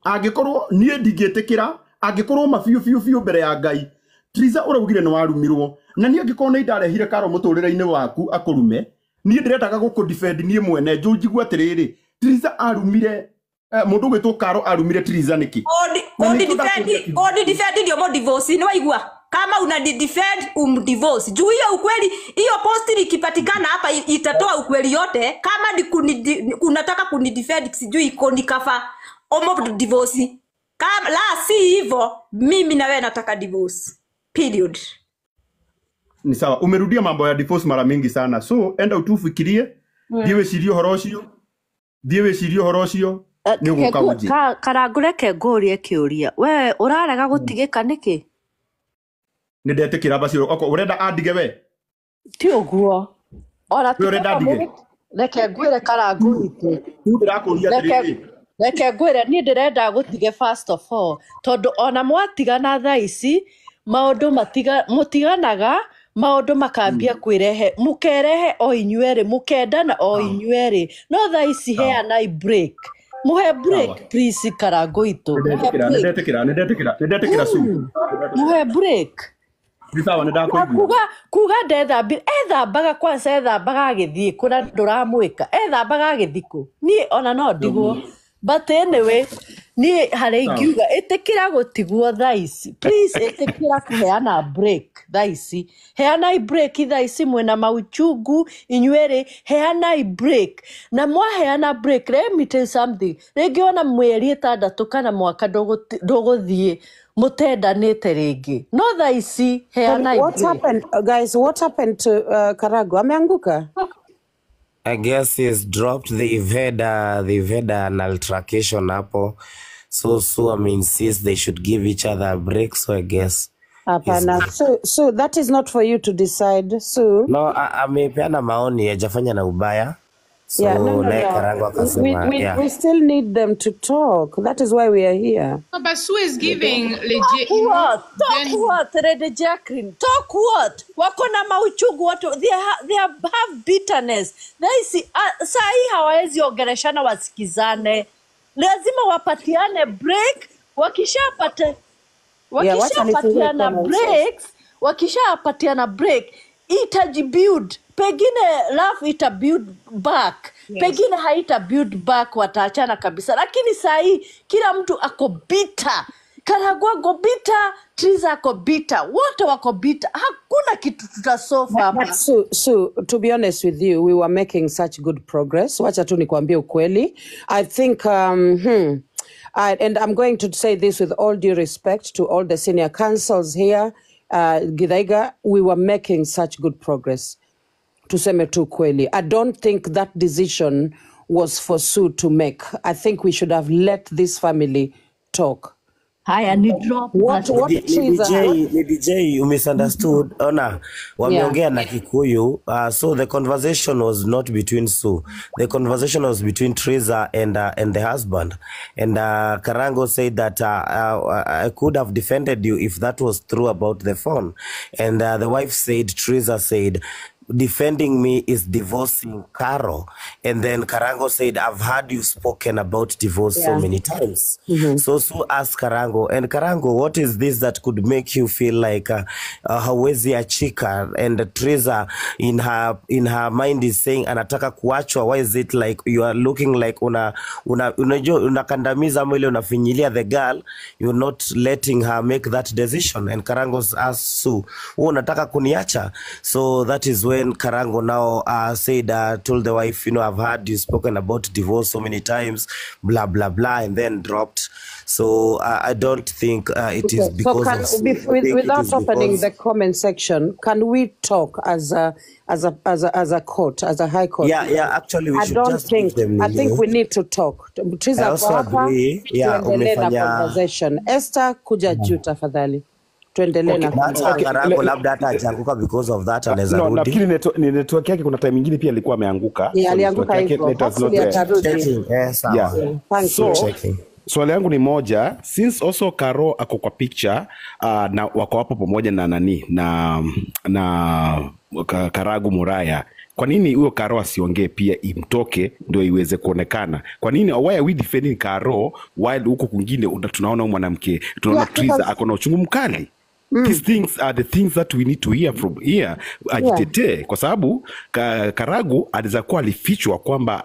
agikorwo nie ndingĩtĩkĩra agikorwo mabiũ mbere ya Ngai. Triza uraugire ni warumirwo na nie ngikorwo ni ndarehire Karo muturĩre-inĩ waku akurume, nie ndirendaga gukudefend nie mwene njigua atiriri Triza arumire mundu gwitwo Karo arumire Triza niki defend ndio mo divorce ni waigua Kama una defend divorce. Juu hiyo ukweli, hiyo post ikipatikana hapa itatoa ukweli yote. Kama unataka kunidefend sijui iko nikafa omo divorce. Kama la si hivyo, mimi na wewe nataka divorce. Period. Ni sawa. Umerudia mambo ya divorce mara mingi sana. So enda utufikirie. Diwe cirio horocio. Ni ugukauje. Karangũ reke ngũrie kĩũria. We ũrarega gũtigĩka nĩkĩ? Nĩndetĩkĩra bacio. Oko urenda andige we? Ti ũguo. Ona We urenda andige? reke ngwĩre Karangũ witũ. Rĩu ndĩrakũria atĩrĩrĩ. Reke ngwĩre niĩ ndĩrenda gũtige first of all. Tondũ ona mwatigana thaa ici, maũndũ mũtiganaga, maũndũ makambia kwĩrehe. Mũkerehe o inyuerĩ, mũkendana o inyuerĩ. No thaa ici heana break. Muhe break, please, Karangũ witũ. Nĩndetĩkĩra su. Muhe break. Ni sawa nĩndakũigua. Kuga ndethambire, ethambaga kwanza ethambaga agĩthiĩ kũna ndũramwĩka. Ethambaga agĩthiĩ kũ. Niĩ ona no ndigwo. But anyway, niĩ harĩ ingiuga ĩtĩkĩra gũtigwo thaa ici. Please ĩtĩkĩra kũheana break thaa ici. Heana break thaa ici mwena mauchungu inyuerĩ heana break. Na mwaheana break, let me tell you something. Rĩngĩ ona mweri 6 kana mwaka ndũgũthiĩ mũtendanĩte rĩngĩ. No thaa ici heana break. What happened, guys? What happened to Karangũ? Ameanguka? I guess he's dropped. They've had an altercation hapo. So I mean, since they should give each other a break, so I guess. Hapana. So that is not for you to decide. So No, amepeana maoni hajafanya na ubaya. So yeah, no. Karangũ akasema, We still need them to talk. That is why we are here. No, but Sue is giving legit. Talk what? Rede Jacqueline. Talk what? Wako na mauchungu watu. They have bitterness. Sahi hawawezi ongeleshana wasikizane. Lazima wapatiane break. Wakishapatiana break, itajibuild. Pengine love ita build back. Yes. Pengine haita build back, wataachana kabisa. Lakini sahi kila mtu ako bitter. Karangũ ako bitter, Triza ako bitter. Wote wako bitter. Hakuna kitu tutasolve hapa. So to be honest with you, we were making such good progress. Wacha tu nikwambie ukweli. I think and I'm going to say this with all due respect to all the senior councils here, Githaiga, we were making such good progress. Tuseme tu kweli. I don't think that decision was for Sue to make. I think we should have let this family talk. Haya ni drop. What DJ, you misunderstood. Ona, wameongea na Kikuyu. So the conversation was not between Sue. The conversation was between Triza and the husband. And Karangũ said that I could have defended you if that was true about the phone. And the wife said, Triza said, defending me is divorcing Caro. And then Karangũ said, I've heard you spoken about divorce so many times. So Sue asked Karangũ, and Karangũ, what is this that could make you feel like hawezi achika? And Triza in her mind is saying anataka kuachwa. Why is it like you are looking like unakandamiza ama ile unafinyilia the girl, you're not letting her make that decision? And Karangũ asked Sue, unataka kuniacha? So that is when Karangũ now told the wife, I've heard you spoken about divorce so many times, blah, blah, blah, and then dropped. So I don't think it is because without opening the comment section, can we talk as a court, as a high court? Yeah, actually we should just give them. I think we need to talk. I also agree. Yeah, conversation. Esther, kuja juu tafadhali. Tuendelee na Karangũ labda hata ajanguka because of that anaweza rudi. Nafikiri ni network yake kuna time nyingine pia alikuwa ameanguka. Alianguka hivyo. Swali yangu ni moja, since also Caro ako kwa picture na wako hapo pamoja na nani na Karangũ Muraya, kwa nini huyo Caro asiongee pia imtoke ndio iweze kuonekana? Kwa nini why are we defending Caro while huko kwingine tunaona mwanamke, tunaona Triza ako na uchungu mkali? These things are the things that we need to hear from here. Ajitetee kwa sababu Karangũ aliza kuwa alifichwa kwamba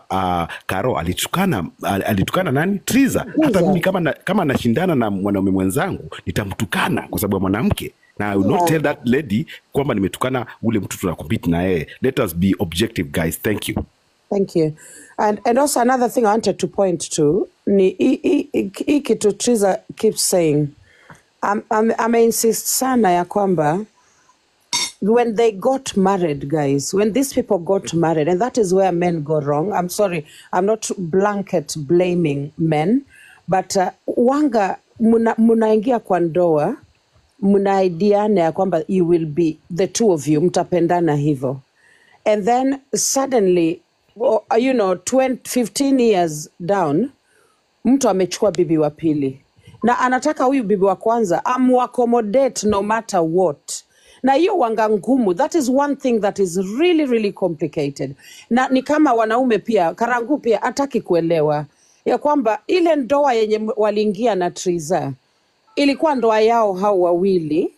Caro alitukana nani? Triza. Hata mimi kama nashindana na mwanaume mwenzangu nitamtukana kwa sababu ya mwanamke. na I will not tell that lady kwamba nimetukana ule mtu tunakompete na yeye. Let us be objective, guys. Thank you. Thank you. And also another thing I wanted to point to ni kitu Triza keeps saying. I insist sana ya kwamba when they got married, guys, when these people got married, and that is where men go wrong. I'm sorry, I'm not blanket blaming men, but wanga munaingia kwa ndoa, munaidiana ya kwamba you will be, the two of you, mtapendana hivyo. And then suddenly, 15 years down, mtu amechukua bibi wa pili. Na anataka huyu bibi wa kwanza accommodate no matter what. Na hiyo wanga ngumu, that is one thing that is really, really complicated. Na ni kama wanaume pia, Karangu pia hataki kuelewa ya kwamba ile ndoa yenye waliingia na Triza ilikuwa ndoa yao hao wawili,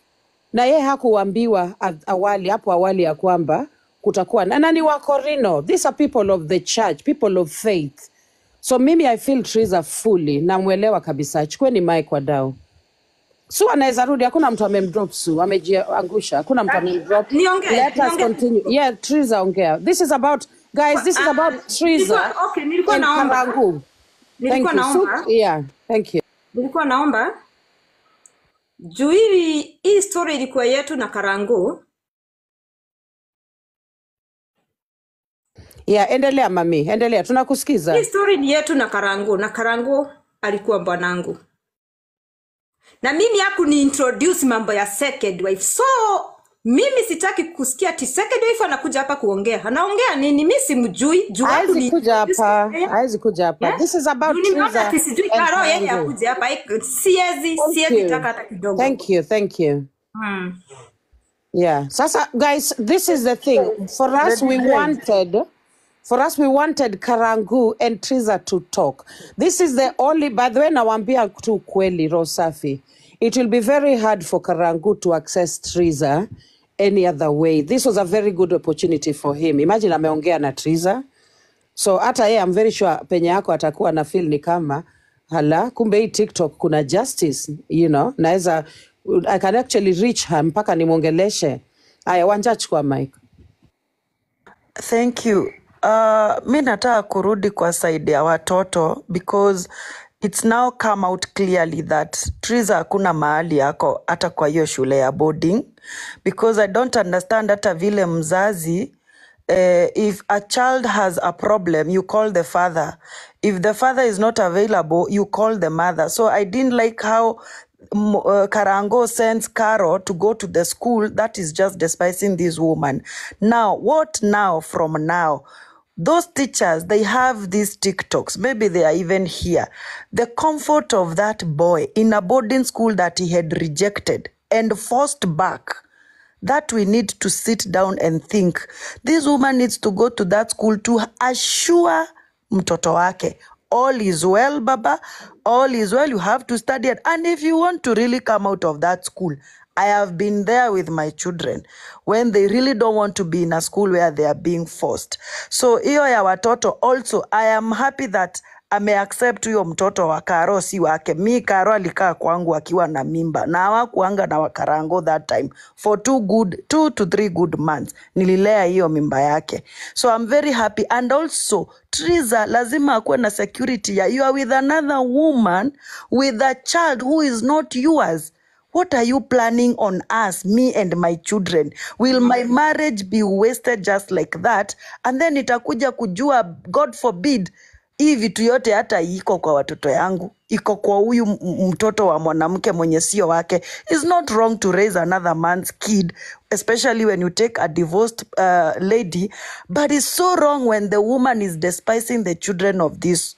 na yeye hakuambiwa hapo awali ya kwamba kutakuwa na ni wa Korino. These are people of the church, people of faith. So mimi I feel Triza fully, na mwelewa kabisa. Chukweni mic kwa dao. Su anaweza rudi, hakuna mtu amemdrop Su, amejiangusha, hakuna mtu amemdrop. Let us continue. Yeah, Triza ongea. This is about, guys, this is about Triza. Okay, nilikuwa naomba. Nilikuwa naomba. Yeah, thank you. Nilikuwa naomba. Juu hii story ilikuwa yetu na Karangu. Yeah, endelea mami, endelea, tunakusikiza. Hii story ni yetu na Karangu alikuwa bwanangu. Na mimi ni introduce mambo ya second wife. So mimi sitaki kusikia ati second wife anakuja hapa kuongea. Anaongea nini? Mimi simjui. Haizi kuja hapa. Haizi kuja hapa. Yeah? This is about Triza. Sijui Karo yeye akuja hapa. Siezi taka hata kidogo. Thank you. Yeah. Sasa guys, this is the thing. For us we wanted Karangu and Triza to talk. This is the only, by the way, nawambia tu kweli Rosafi. It will be very hard for Karangu to access Triza any other way. This was a very good opportunity for him. Imagine ameongea na Triza. So hata yeye, I'm very sure penye yako atakuwa na feel ni kama hala, kumbe hii TikTok kuna justice, naeza, I can actually reach her mpaka nimwongeleshe. Aya, Wanja chukua mic. Thank you. Mi nataka kurudi kwa side ya watoto because it's now come out clearly that Triza hakuna mahali yako hata kwa hiyo shule ya boarding, because I don't understand hata vile mzazi, if a child has a problem, you call the father. If the father is not available, you call the mother. So I didn't like how Karango sends Karo to go to the school. That is just despising this woman. Now, what now from now? Those teachers, they have these TikToks. Maybe they are even here. The comfort of that boy in a boarding school that he had rejected and forced back, that we need to sit down and think. This woman needs to go to that school to assure mtoto wake, all is well, Baba. All is well. You have to study it. And if you want to really come out of that school, I have been there with my children when they really don't want to be in a school where they are being forced. So hiyo ya watoto also, I am happy that ame-accept huyo mtoto wa Karo si wake. Mi Karo alikaa kwangu akiwa na mimba na hawakuanga na Wakarango that time for 2 to 3 good months. Nililea hiyo mimba yake. So I'm very happy. And also Triza lazima akuwe na security ya you are with another woman with a child who is not yours. What are you planning on us, me and my children? Will my marriage be wasted just like that? And then itakuja kujua, God forbid, hii vitu yote hata iko kwa watoto yangu, iko kwa huyu mtoto wa mwanamke mwenye sio wake. It's not wrong to raise another man's kid, especially when you take a divorced lady, but it's so wrong when the woman is despising the children of this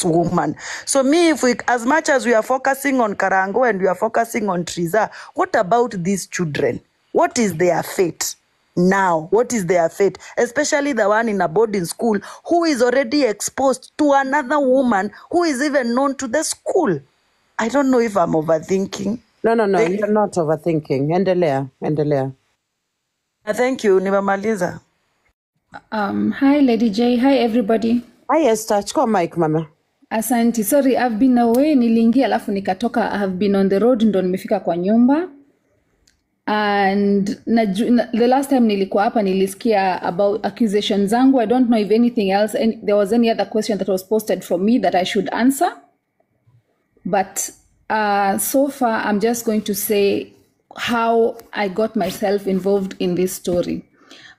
woman. So me, if we, as much as we are focusing on Karango and we are focusing on Triza, what about these children? What is their fate now? What is their fate? Especially the one in a boarding school who is already exposed to another woman who is even known to the school. I don't know if I'm overthinking. No, you're not overthinking. Endelea. Thank you. Nimemaliza. Hi, Lady J. Hi, everybody. Hi, Esther. Chukua mic, mama. Asante. Sorry, I've been away. Niliingia alafu nikatoka. I have been on the road ndo nimefika kwa nyumba. and the last time nilikuwa hapa nilisikia about accusations zangu. I don't know if anything else and there was any other question that was posted from me that I should answer, but so far I'm just going to say how I got myself involved in this story.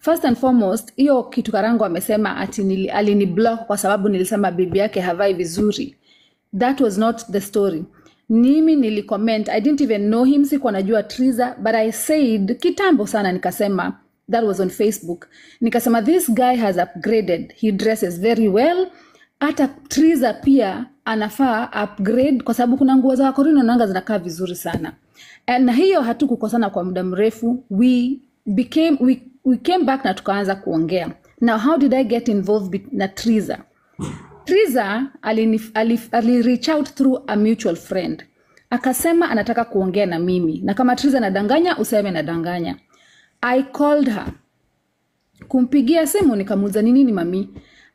First and foremost, hiyo kitu Karango amesema ati aliniblock kwa sababu nilisema bibi yake havai vizuri. That was not the story. Mimi nilicomment, I didn't even know him, sikuwa najua Triza, but I said kitambo sana, nikasema, that was on Facebook, nikasema this guy has upgraded, he dresses very well, hata Triza pia anafaa upgrade kwa sababu kuna nguo za Wakorino nanga zinakaa vizuri sana. And hiyo hatukukosana kwa muda mrefu, we came back na tukaanza kuongea. Now how did I get involved na Triza? Triza ali reach out through a mutual friend. Akasema anataka kuongea na mimi. Na kama Triza nadanganya, useme nadanganya. I called her. Kumpigia simu nikamuuliza nini mami?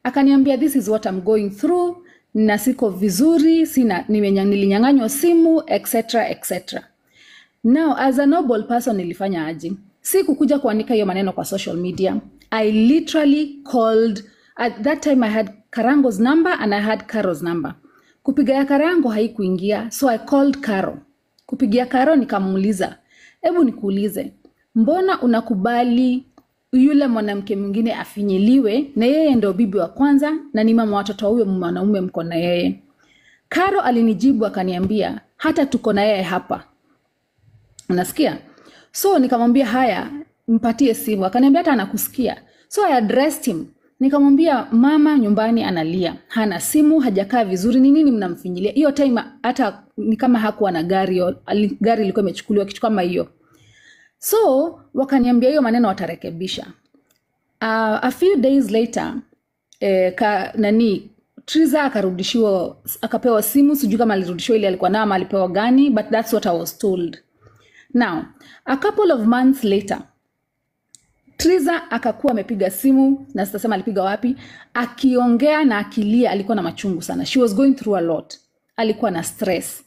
Akaniambia this is what I'm going through. Na siko vizuri, nilinyang'anywa simu, etc. Now as a noble person nilifanya aje? Si kukuja kuandika hiyo maneno kwa social media. I literally called. At that time I had Karango's number and I had Karo's number. Kupiga ya Karango haikuingia, so I called Karo. Kupigia Karo nikamuuliza, hebu nikuulize, mbona unakubali yule mwanamke mwingine afinyiliwe na yeye ndio bibi wa kwanza na ni mama watoto huyo mwanaume mko na yeye? Karo alinijibu akaniambia, hata tuko na yeye hapa. Unasikia? So nikamwambia haya, mpatie simu. Akaniambia hata anakusikia. So I addressed him. Nikamwambia mama nyumbani analia, hana simu, hajakaa vizuri, ni nini mnamfinyilia? Hiyo time hata ni kama hakuwa na gari ilikuwa imechukuliwa kitu kama hiyo. So wakaniambia hiyo maneno watarekebisha. A few days later Triza akarudishiwa, akapewa simu, sijui kama alirudishiwa ile alikuwa nayo ama alipewa gani, but that's what I was told. Now a couple of months later Triza akakuwa amepiga simu, na sitasema alipiga wapi, akiongea na akilia, alikuwa na machungu sana. She was going through a lot. Alikuwa na stress.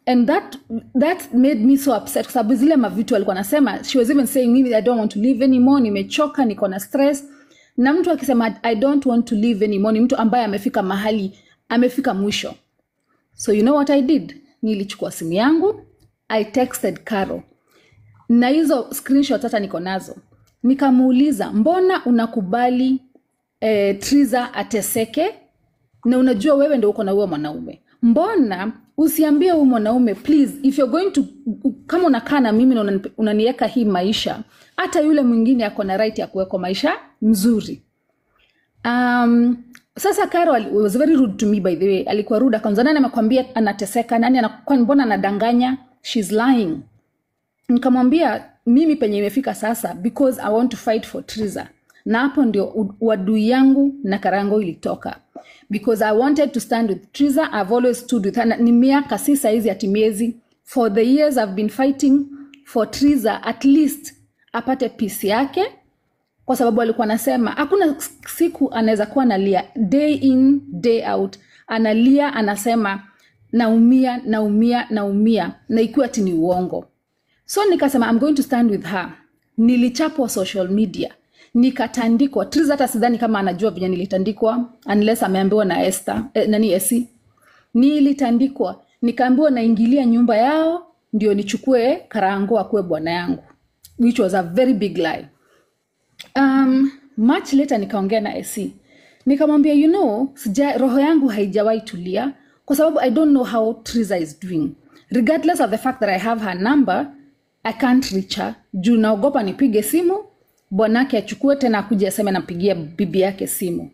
And that made me so upset kwa sababu zile mavitu alikuwa anasema, she was even saying maybe I don't want to live anymore, nimechoka, niko na stress. Na mtu akisema I don't want to live anymore, ni mtu ambaye amefika mahali, amefika mwisho. So you know what I did? Nilichukua simu yangu, I texted Karo. Na hizo screenshot hata niko nazo. Nikamuuliza, mbona unakubali Triza ateseke na unajua wewe ndio uko na huyo mwanaume? Mbona usiambie huyo mwanaume, please, if you're going to, kama unakaa na mimi na unaniweka hii maisha, hata yule mwingine ako na right ya kuweka maisha mzuri. Sasa Carol was very rude to me, by the way. Alikuwa rude, akanza nani amekwambia anateseka, nani anakuwa, mbona anadanganya, she's lying. Nikamwambia mimi penye imefika sasa, because I want to fight for Triza. Na hapo ndio wadui yangu na Karango ilitoka. Because I wanted to stand with Triza, I've always stood with her. Ni miaka si saizi ati miezi. For the years I've been fighting for Triza, at least apate peace yake. Kwa sababu alikuwa anasema hakuna siku anaweza kuwa analia day in day out, analia anasema naumia na ikiwa ati ni uongo. So nikasema I'm going to stand with her. Nilichapwa social media, nikatandikwa. Triza hata sidhani kama anajua vile nilitandikwa, unless ameambiwa na Esther Esi. Nilitandikwa, nikaambiwa naingilia nyumba yao ndio nichukue Karango akuwe bwana yangu, which was a very big lie. Much later nikaongea na Esi. Nikamwambia, you know, roho yangu haijawahi tulia kwa sababu I don't know how Triza is doing. Regardless of the fact that I have her number, I can't reach her. Juu naogopa nipige simu, bwanake achukue tena akuje aseme nampigia bibi yake simu.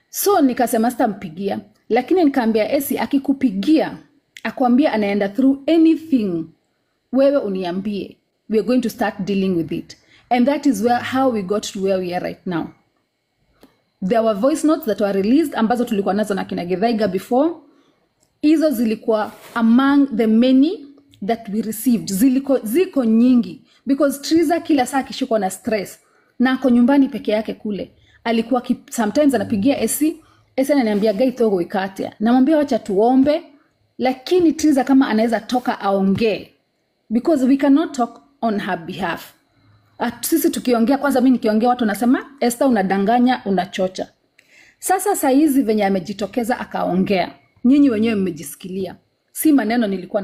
So nikasema sitampigia, lakini nikaambia Esi akikupigia, akwambia anaenda through anything, wewe uniambie. We are going to start dealing with it. And that is how we got to where we are right now. There were voice notes that were released ambazo tulikuwa nazo na kina Githaiga before. Hizo zilikuwa among the many that we received. Ziko nyingi. Because Triza kila saa kishikwa na stress. Na ako nyumbani peke yake kule. Alikuwa sometimes anapigia Esi ananiambia gai togo ikatia. Namwambia wacha tuombe. Lakini Triza kama anaweza toka aongee, because we cannot talk on her behalf. Sisi tukiongea, kwanza mimi nikiongea watu nasema Esther unadanganya, unachocha. Sasa saa hizi venye amejitokeza akaongea, nyinyi wenyewe mmejisikilia. Si maneno nilikuwa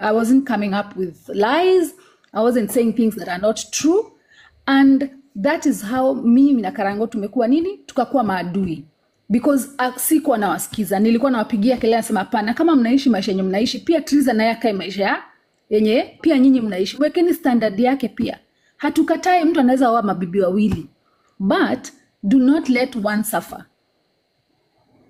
I wasn't coming up with lies. I wasn't saying things that are not true. And that is how mimi na Karango tumekuwa nini? Tukakuwa maadui. Because sikuwa nawasikiza. Nilikuwa nawapigia kelele nasema hapana, kama mnaishi maisha yenye mnaishi, pia Triza naye akae maisha yenye pia nyinyi mnaishi. Wekeni standard yake pia. Hatukatai mtu anaweza oa mabibi wawili. But do not let one suffer.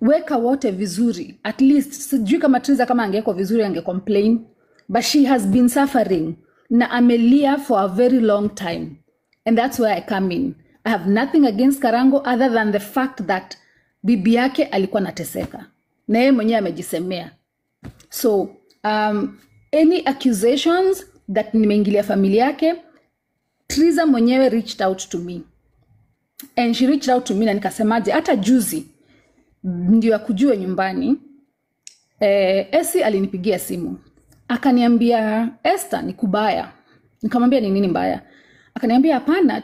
Weka wote vizuri. At least, sijui kama Triza kama angeko vizuri angecomplain. But she has been suffering. Na amelia for a very long time. And that's where I come in. I have nothing against Karango other than the fact that bibi yake alikuwa nateseka. Na yeye mwenyewe amejisemea. So, any accusations that nimeingilia familia yake, Triza mwenyewe reached out to me. And she reached out to me na nikasemaje, hata juzi, ndio ya kujua nyumbani, Esi alinipigia simu. Akaniambia, Esther ni kubaya. Nikamwambia ni nini mbaya? Akaniambia hapana,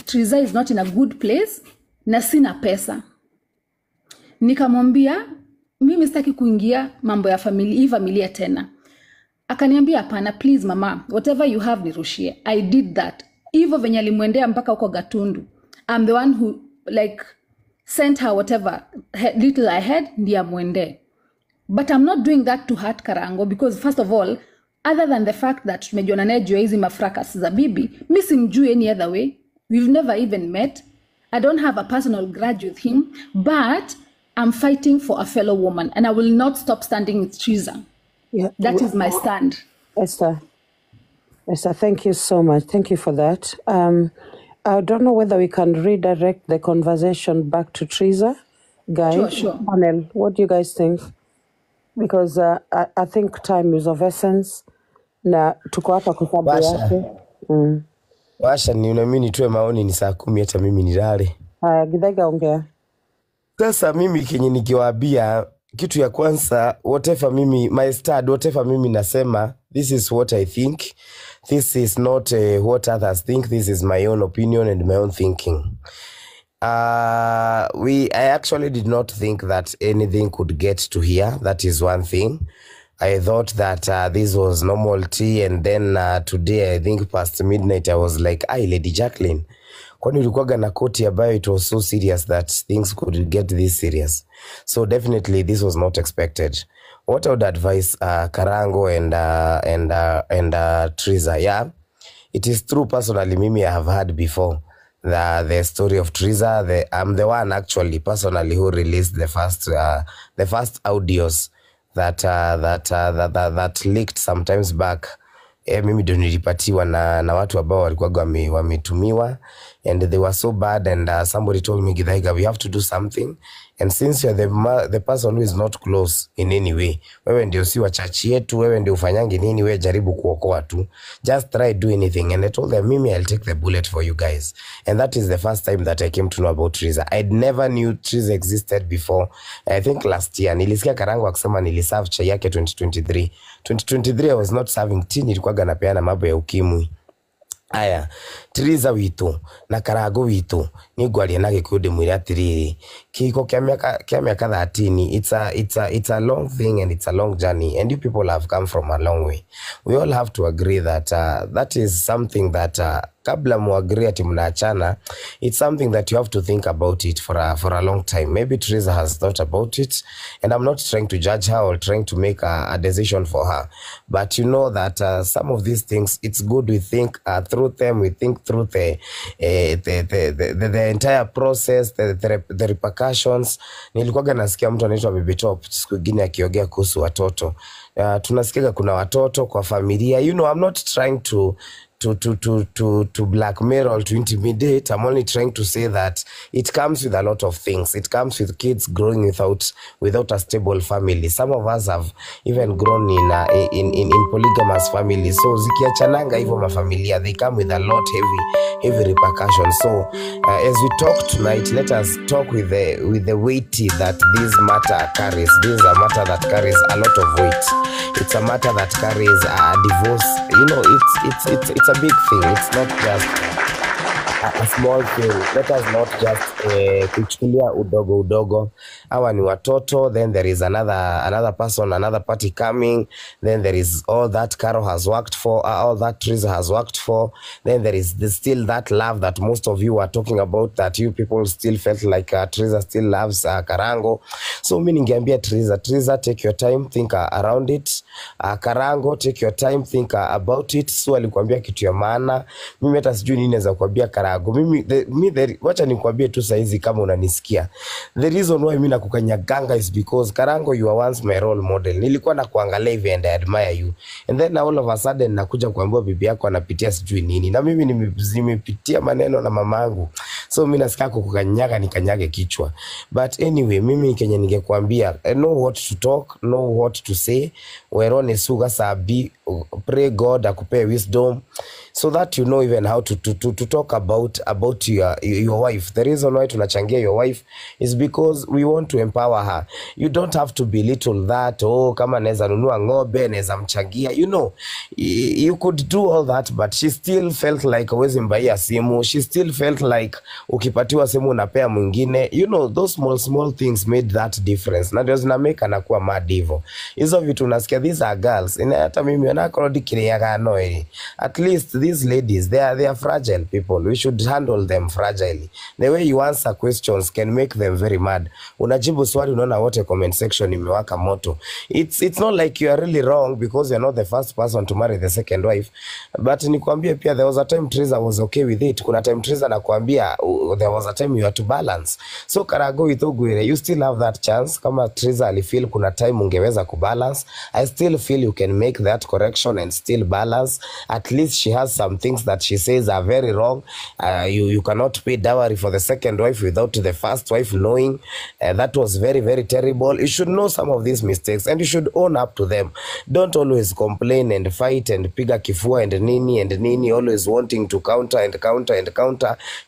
Triza is not in a good place na sina pesa. Nikamwambia mimi sitaki kuingia mambo ya familia tena. Akaniambia hapana, please mama, whatever you have nirushie. I did that. Hivyo venye alimwendea mpaka huko Gatundu. I'm the one who like sent her whatever little I had ndiye amwende. But I'm not doing that to hurt Karango because first of all, other than the fact that tumejiona naye juu hizi mafrakas za bibi, mimi simjui any other way. We've never even met. I don't have a personal grudge with him, but I'm fighting for a fellow woman and I will not stop standing with Triza. Yeah. That is my stand. Esther, thank you so much. Thank you for that. I don't know whether we can redirect the conversation back to Triza. Guys, Sure. panel, what do you guys think? Because I think time is of essence. Na tuko hapa kwa sababu yake. Washa ni mimi nitoe maoni ni saa 10 hata mimi nilale. Haya, Githaiga ongea. Sasa mimi kenye nikiwaambia kitu ya kwanza, whatever mimi nasema, this is what I think. This is not what others think. This is my own opinion and my own thinking. I actually did not think that anything could get to here. That is one thing. I thought that this was normal tea, and then today, I think past midnight, I was like, Lady Jacqueline, kwani ulikuwaga na koti ambayo it was so serious that things could get this serious. So definitely this was not expected. What I would advise Karango and Triza, yeah, it is true. Personally, mimi I have heard before the story of Triza. I'm the one actually personally who released the first audios that leaked sometimes back. Mimi ndio nilipatiwa na watu ambao walikuwa wametumiwa, and they were so bad, and somebody told me, Githaiga, we have to do something, and since you're the person who is not close in any way, wewe ndio si wa church yetu, wewe ndio ufanyange nini, wewe jaribu kuokoa tu, just try do anything. And I told them, Mimi, I'll take the bullet for you guys. And that is the first time that I came to know about Triza. I never knew Triza existed before. I think last year nilisikia Karango akisema niliserve chai yake 2023 I was not serving tea, nilikuwa napeana mambo ya ukimwi. Aya, Triza witu na Karango witu ni gwalia na gikundi mwiri atiriri kiko kia miaka 13. It's a long thing and it's a long journey, and you people have come from a long way. We all have to agree that that is something that kabla muagree ati mnaachana, it's something that you have to think about it for a long time. Maybe Triza has thought about it, and I'm not trying to judge her or trying to make a decision for her, but you know that some of these things, it's good we think through them, we think through the entire process, the repercussions. Nilikuwa nasikia mtu anaitwa Baby Top siku nyingine akiongea kuhusu watoto. Tunasikia kuna watoto kwa familia. You know, I'm not trying to blackmail or to intimidate. I'm only trying to say that it comes with a lot of things. It comes with kids growing without a stable family. Some of us have even grown in polygamous families. So zikiachananga hivyo mafamilia, they come with a lot heavy repercussions. So as we talk tonight, let us talk with the weighty that this matter carries. This is a matter that carries a lot of weight. it's a matter that carries a divorce. You know, it's a big thing. It's not just a small thing. Let us not just kuchukulia udogo. Hawa ni watoto, then there is another person, another party coming, then there is all that Carol has worked for, all that Teresa has worked for, then there is still that love that most of you are talking about, that you people still felt like Teresa still loves Karango. So mimi ningeambia Teresa, take your time, think around it. Karango, take your time, think about it. So alikwambia kitu ya maana. Mimi hata sijui nini naweza kuambia Karango. Wacha nikwambie tu saizi kama unanisikia. The reason why mimi nakukanyaganga is because Karango, you were once my role model. Nilikuwa na kuangalia hivi and I admire you. And then all of a sudden nakuja kuambiwa bibi yako anapitia sijui nini. Na mimi nimepitia maneno na mamangu. So mimi nasikia kukukanyaga nikanyage kichwa. But anyway, mimi Kenya ningekuambia, know what to talk, know what to say. Werone suga sabi, pray God akupe wisdom, so that you know even how to talk about your wife. The reason why tunachangia your wife is because we want to empower her. You don't have to belittle that. Oh, kama neza nunua ng'ombe neza mchangia. You know, you could do all that, but she still felt like wezi mbaia simu. She still felt like ukipatiwa simu unapea mwingine. You know, those small things made that difference. Na ndio zinameka anakuwa mad hivyo. Hizo vitu unasikia, these are girls. Ina hata mimi wanakorodi kiriaga noe. At least these ladies, they are fragile people. We should handle them fragilely. The way you answer questions can make them very mad. Unajibu swali unaona wote comment section imewaka moto. It's not like you are really wrong because you're not the first person to marry the second wife. But nikwambie pia, there was a time Teresa was okay with it. Kuna time Teresa nakwambia there was a time you had to balance. So Karago Itogwire, you still have that chance. Kama Teresa alifeel kuna time ungeweza kubalance, I still feel you can make that correction and still balance. At least she has some things that she says are very wrong. You cannot pay dowry for the second wife without the first wife knowing. That was very, very terrible. You should know some of these mistakes and you should own up to them. Don't always complain and fight and piga kifua and nini, always wanting to counter.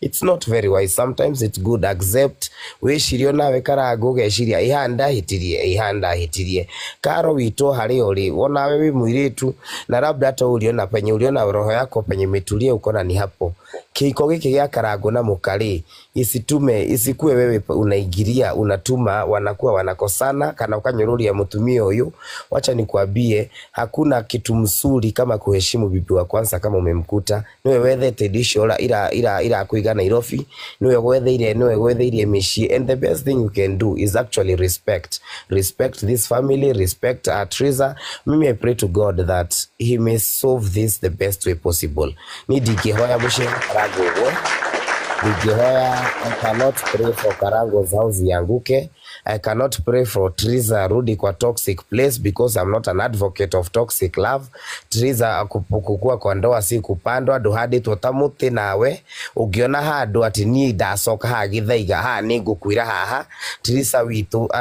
It's not very wise. Sometimes it's good. Accept. We shiriona wekara agoge shiria. Ihanda hitirie. Karo wito hariori. Wona wewe muiritu. Na labda hata uliona penye uliona roho yako penye metulia ukona ni hapo. Kiko giki gya Karango na Mukali isikue wewe unaigiria unatuma wanakuwa wanakosana kana ukanyururia mutumio huyu. Wacha nikwambie, hakuna kitu msuri kama kuheshimu bibi wa kwanza kama umemkuta. Niwe wethete dishola ila kuiga Nairobi, niwe wetheire mishi, and the best thing you can do is actually respect this family, respect Teresa. Mimi I pray to God that he may solve this the best way possible. Nidikihoya mushe Karango. I cannot pray for Karango's house yanguke. I cannot pray for Teresa rudi kwa toxic place because I'm not an advocate of toxic love. Teresa kukua kwa ndoa si kupandwa duhadi totamuti nawe. Ugiona hadu ati ni dasoka hagithaiga nigukwira haha.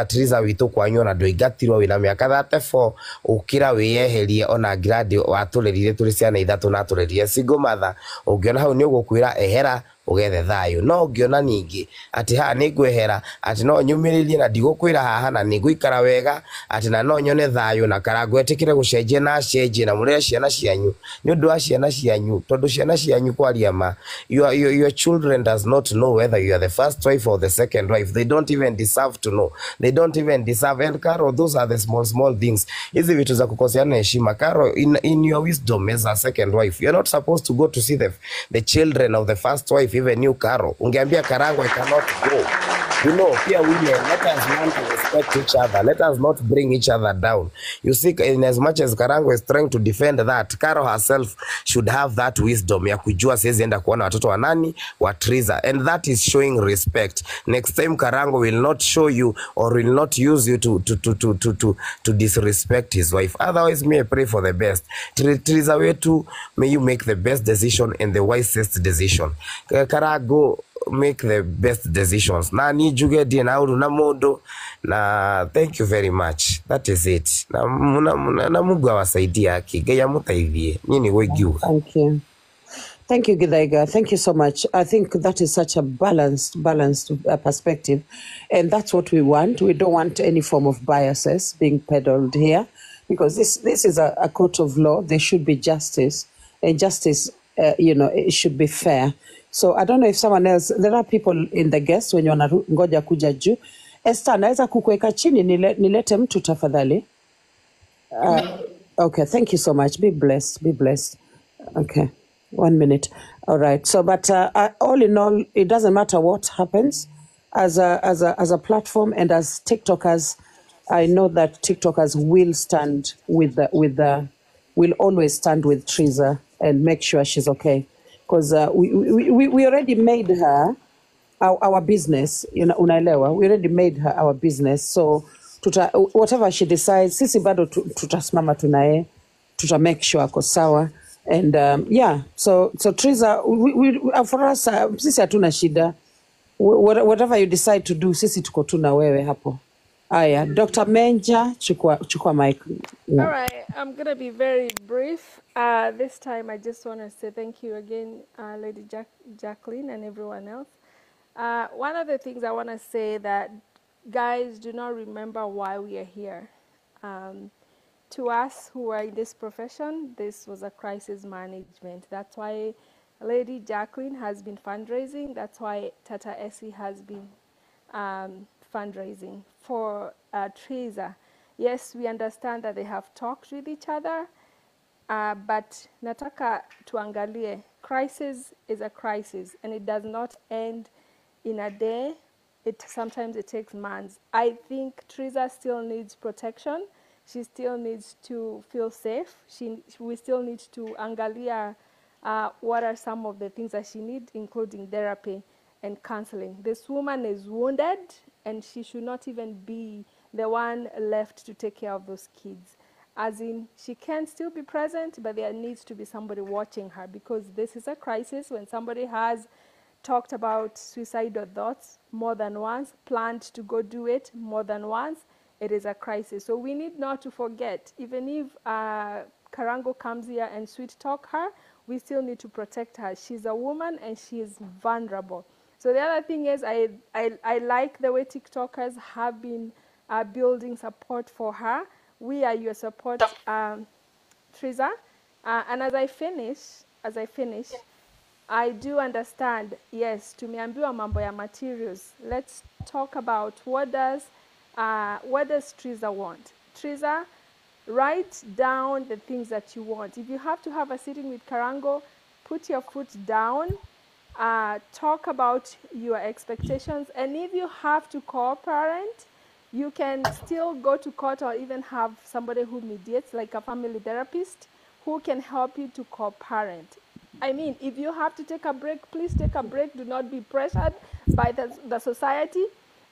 Teresa witu kwanyu na ndoigatirwo wina miaka 34 ukira wiyeherie ona grade waturerire turi ciana ithatu na turerire single mother. Ugiona hau ni ugukwira ehera ugethe thayo. No ngiona ningi ati nigwehera ati no nyumiririe na ndigukwira haha na niguikara wega ati na no nyone thayo na Karango etikire gucenjia na murere ciana cianyu ni undu wa ciana cianyu tondu ciana cianyu kwaria ma your children does not know whether you are the first wife or the second wife. They don't even deserve to know. They don't even deserve. And Karo, those are the small things. Hizi vitu za kukoseana heshima. Karo, in your wisdom as a second wife, you're not supposed to go to see the children of the first wife. Even you, Karo, ungeambia Karango I cannot go. You know, here women, let us learn to respect each other. Let us not bring each other down. You see, in as much as Karango is trying to defend that, Karo herself should have that wisdom ya kujua siwezi enda kuona watoto wa nani wa Teresa, and that is showing respect. Next time Karango will not show you or will not use you to disrespect his wife. Otherwise, may I pray for the best. Teresa wetu, may you make the best decision and the wisest decision. Karango, make the best decisions. Na ni juge di na uru na modo na thank you very much. That is it. Na Mungu awasaidia aki. Gaya mutaivie. Nini wegiu. Thank you. Thank you, Githaiga. Thank you so much. I think that is such a balanced perspective. And that's what we want. We don't want any form of biases being peddled here. because this is a court of law. There should be justice, and justice, it should be fair. So I don't know if someone else, there are people in the guest wenye wanangoja kuja juu. Esther, naweza kukuweka chini nilete mtu tafadhali. Okay, thank you so much. Be blessed. Be blessed. Okay, 1 minute. All right. So, but all in all, it doesn't matter what happens as a platform and as TikTokers. I know that TikTokers will stand will always stand with Triza and make sure she's okay, because we already made her our business. Unaelewa, we already made her our business. So whatever she decides, sisi bado tutasimama tunaye, make sure ako sawa. And so Triza, we for us, sisi hatuna shida. Whatever you decide to do, sisi tuko tu na wewe hapo. Aya, Dr. Menja, chukua mic. All right, I'm going to be very brief. This time I just want to say thank you again, Lady Jacqueline and everyone else. One of the things I want to say that guys do not remember why we are here. To us who are in this profession, this was a crisis management. That's why Lady Jacqueline has been fundraising. That's why Tata Essie has been fundraising for Triza. Yes, we understand that they have talked with each other, but nataka tuangalie, crisis is a crisis and it does not end in a day. Sometimes it takes months. I think Triza still needs protection. She still needs to feel safe. We still need to angalia what are some of the things that she needs, including therapy and counseling. This woman is wounded and she should not even be the one left to take care of those kids. As in, she can still be present, but there needs to be somebody watching her, because this is a crisis. When somebody has talked about suicidal thoughts more than once, planned to go do it more than once, it is a crisis. So we need not to forget, even if Karango comes here and sweet talk her, we still need to protect her. She's a woman and she is vulnerable. So the other thing is, I like the way TikTokers have been building support for her. We are your support, Triza. And as I finish, I do understand, yes, tumeambiwa mambo ya materials. Let's talk about what does Triza want. Triza, write down the things that you want. If you have to have a sitting with Karango, put your foot down, talk about your expectations, and if you have to co-parent, you can still go to court or even have somebody who mediates, like a family therapist, who can help you to co-parent. I mean, if you have to take a break, please take a break. Do not be pressured by the society.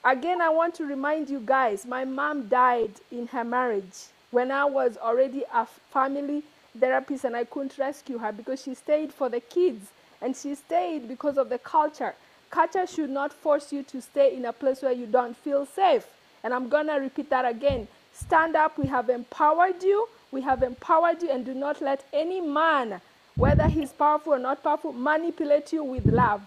Again, I want to remind you guys, my mom died in her marriage when I was already a family therapist, and I couldn't rescue her because she stayed for the kids, and she stayed because of the culture. Culture should not force you to stay in a place where you don't feel safe. And I'm going to repeat that again. Stand up. We have empowered you. We have empowered you, and do not let any man, whether he's powerful or not powerful, manipulate you with love.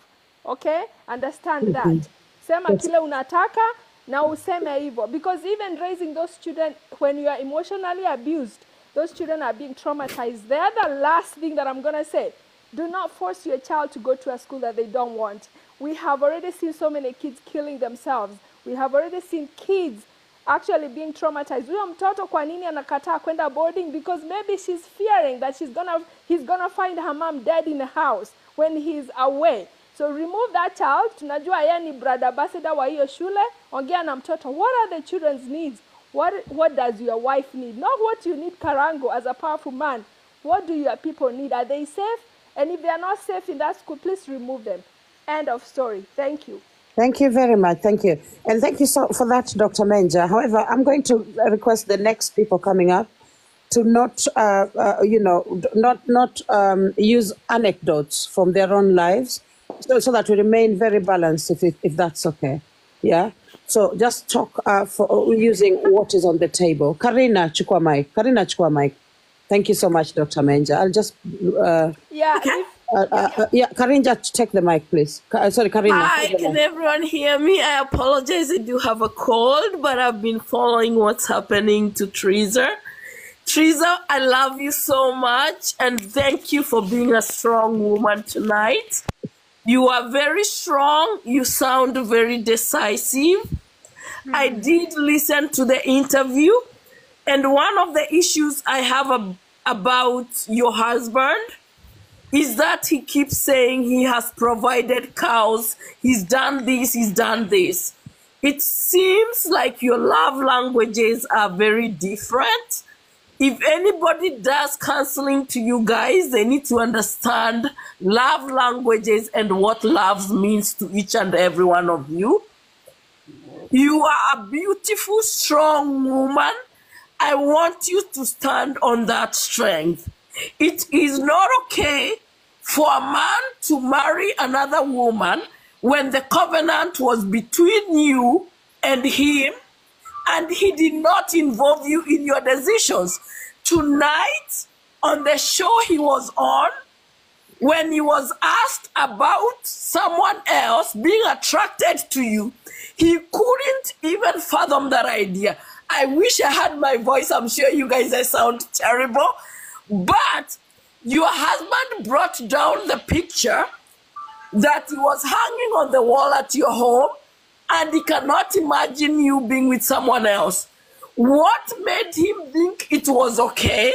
Okay? Understand that. Sema kile unataka na useme hivyo. Because even raising those children, when you are emotionally abused, those children are being traumatized. The other last thing that I'm going to say, do not force your child to go to a school that they don't want. We have already seen so many kids killing themselves. We have already seen kids actually being traumatized. Huyo mtoto kwa nini anakataa kwenda boarding? Because maybe she's fearing that he's gonna find her mom dead in the house when he's away. So remove that child. Tunajua yeye ni brother ambassador wa hiyo shule. Ongea na mtoto. What are the children's needs? What does your wife need? Not what you need, Karango, as a powerful man. What do your people need? Are they safe? And if they are not safe in that school, please remove them. End of story. Thank you. Thank you very much. Thank you. And thank you for that, Dr. Menja. However, I'm going to request the next people coming up to not use anecdotes from their own lives, so that we remain very balanced, if that's okay. Yeah? So just talk for using what is on the table. Karina chukua mic. Thank you so much, Dr. Menja. I'll just... Karina, take the mic, please. Sorry, Karina. Hi, can everyone hear me? I apologize, I do have a cold, but I've been following what's happening to Triza. Teresa, I love you so much, and thank you for being a strong woman tonight. You are very strong. You sound very decisive. I did listen to the interview, and one of the issues I have about your husband is that he keeps saying he has provided cows, he's done this, he's done this. It seems like your love languages are very different. If anybody does counseling to you guys, they need to understand love languages and what love means to each and every one of you. You are a beautiful, strong woman. I want you to stand on that strength. It is not okay for a man to marry another woman when the covenant was between you and him, and he did not involve you in your decisions. Tonight, on the show he was on, when he was asked about someone else being attracted to you, he couldn't even fathom that idea. I wish I had my voice. I'm sure you guys sound terrible. But your husband brought down the picture that he was hanging on the wall at your home, and he cannot imagine you being with someone else. What made him think it was okay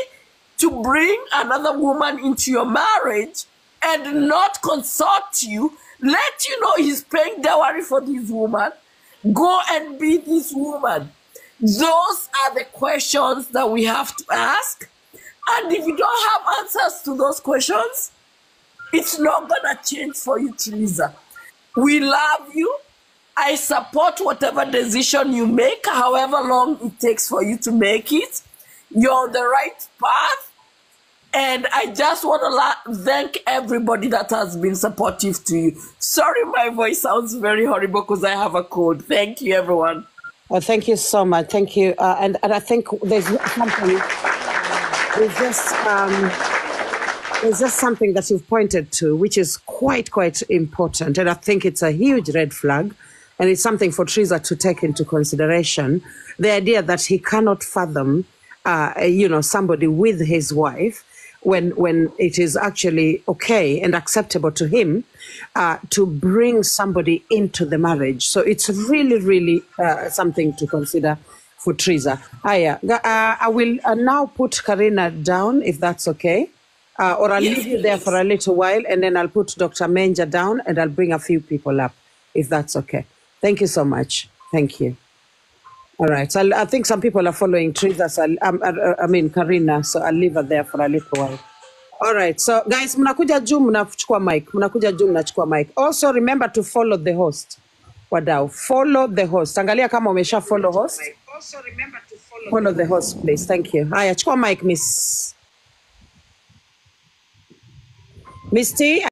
to bring another woman into your marriage and not consult you, let you know he's paying dowry for this woman, go and be this woman? Those are the questions that we have to ask. And if you don't have answers to those questions, it's not going to change for you, Teresa. We love you. I support whatever decision you make, however long it takes for you to make it. You're on the right path. And I just want to thank everybody that has been supportive to you. Sorry, my voice sounds very horrible because I have a cold. Thank you, everyone. Well, thank you so much. Thank you. And I think there's something, there's just something that you've pointed to, which is quite important. And I think it's a huge red flag. And it's something for Teresa to take into consideration. The idea that he cannot fathom, somebody with his wife when it is actually okay and acceptable to him to bring somebody into the marriage. So it's really something to consider for Teresa. I will now put Karina down, if that's okay. Or I'll leave you there for a little while, and then I'll put Dr. Menja down, and I'll bring a few people up, if that's okay. Thank you so much. Thank you. All right. So I think some people are following Teresa. So Karina. So I'll leave her there for a little while. All right. So guys, mnakuja juu mnachukua mic. Mnakuja juu mnachukua mic. Also remember to follow the host. Wadau, follow the host. Angalia kama umesha follow host. Also remember to follow the host, please. Thank you. Haya, chukua mic, Miss T.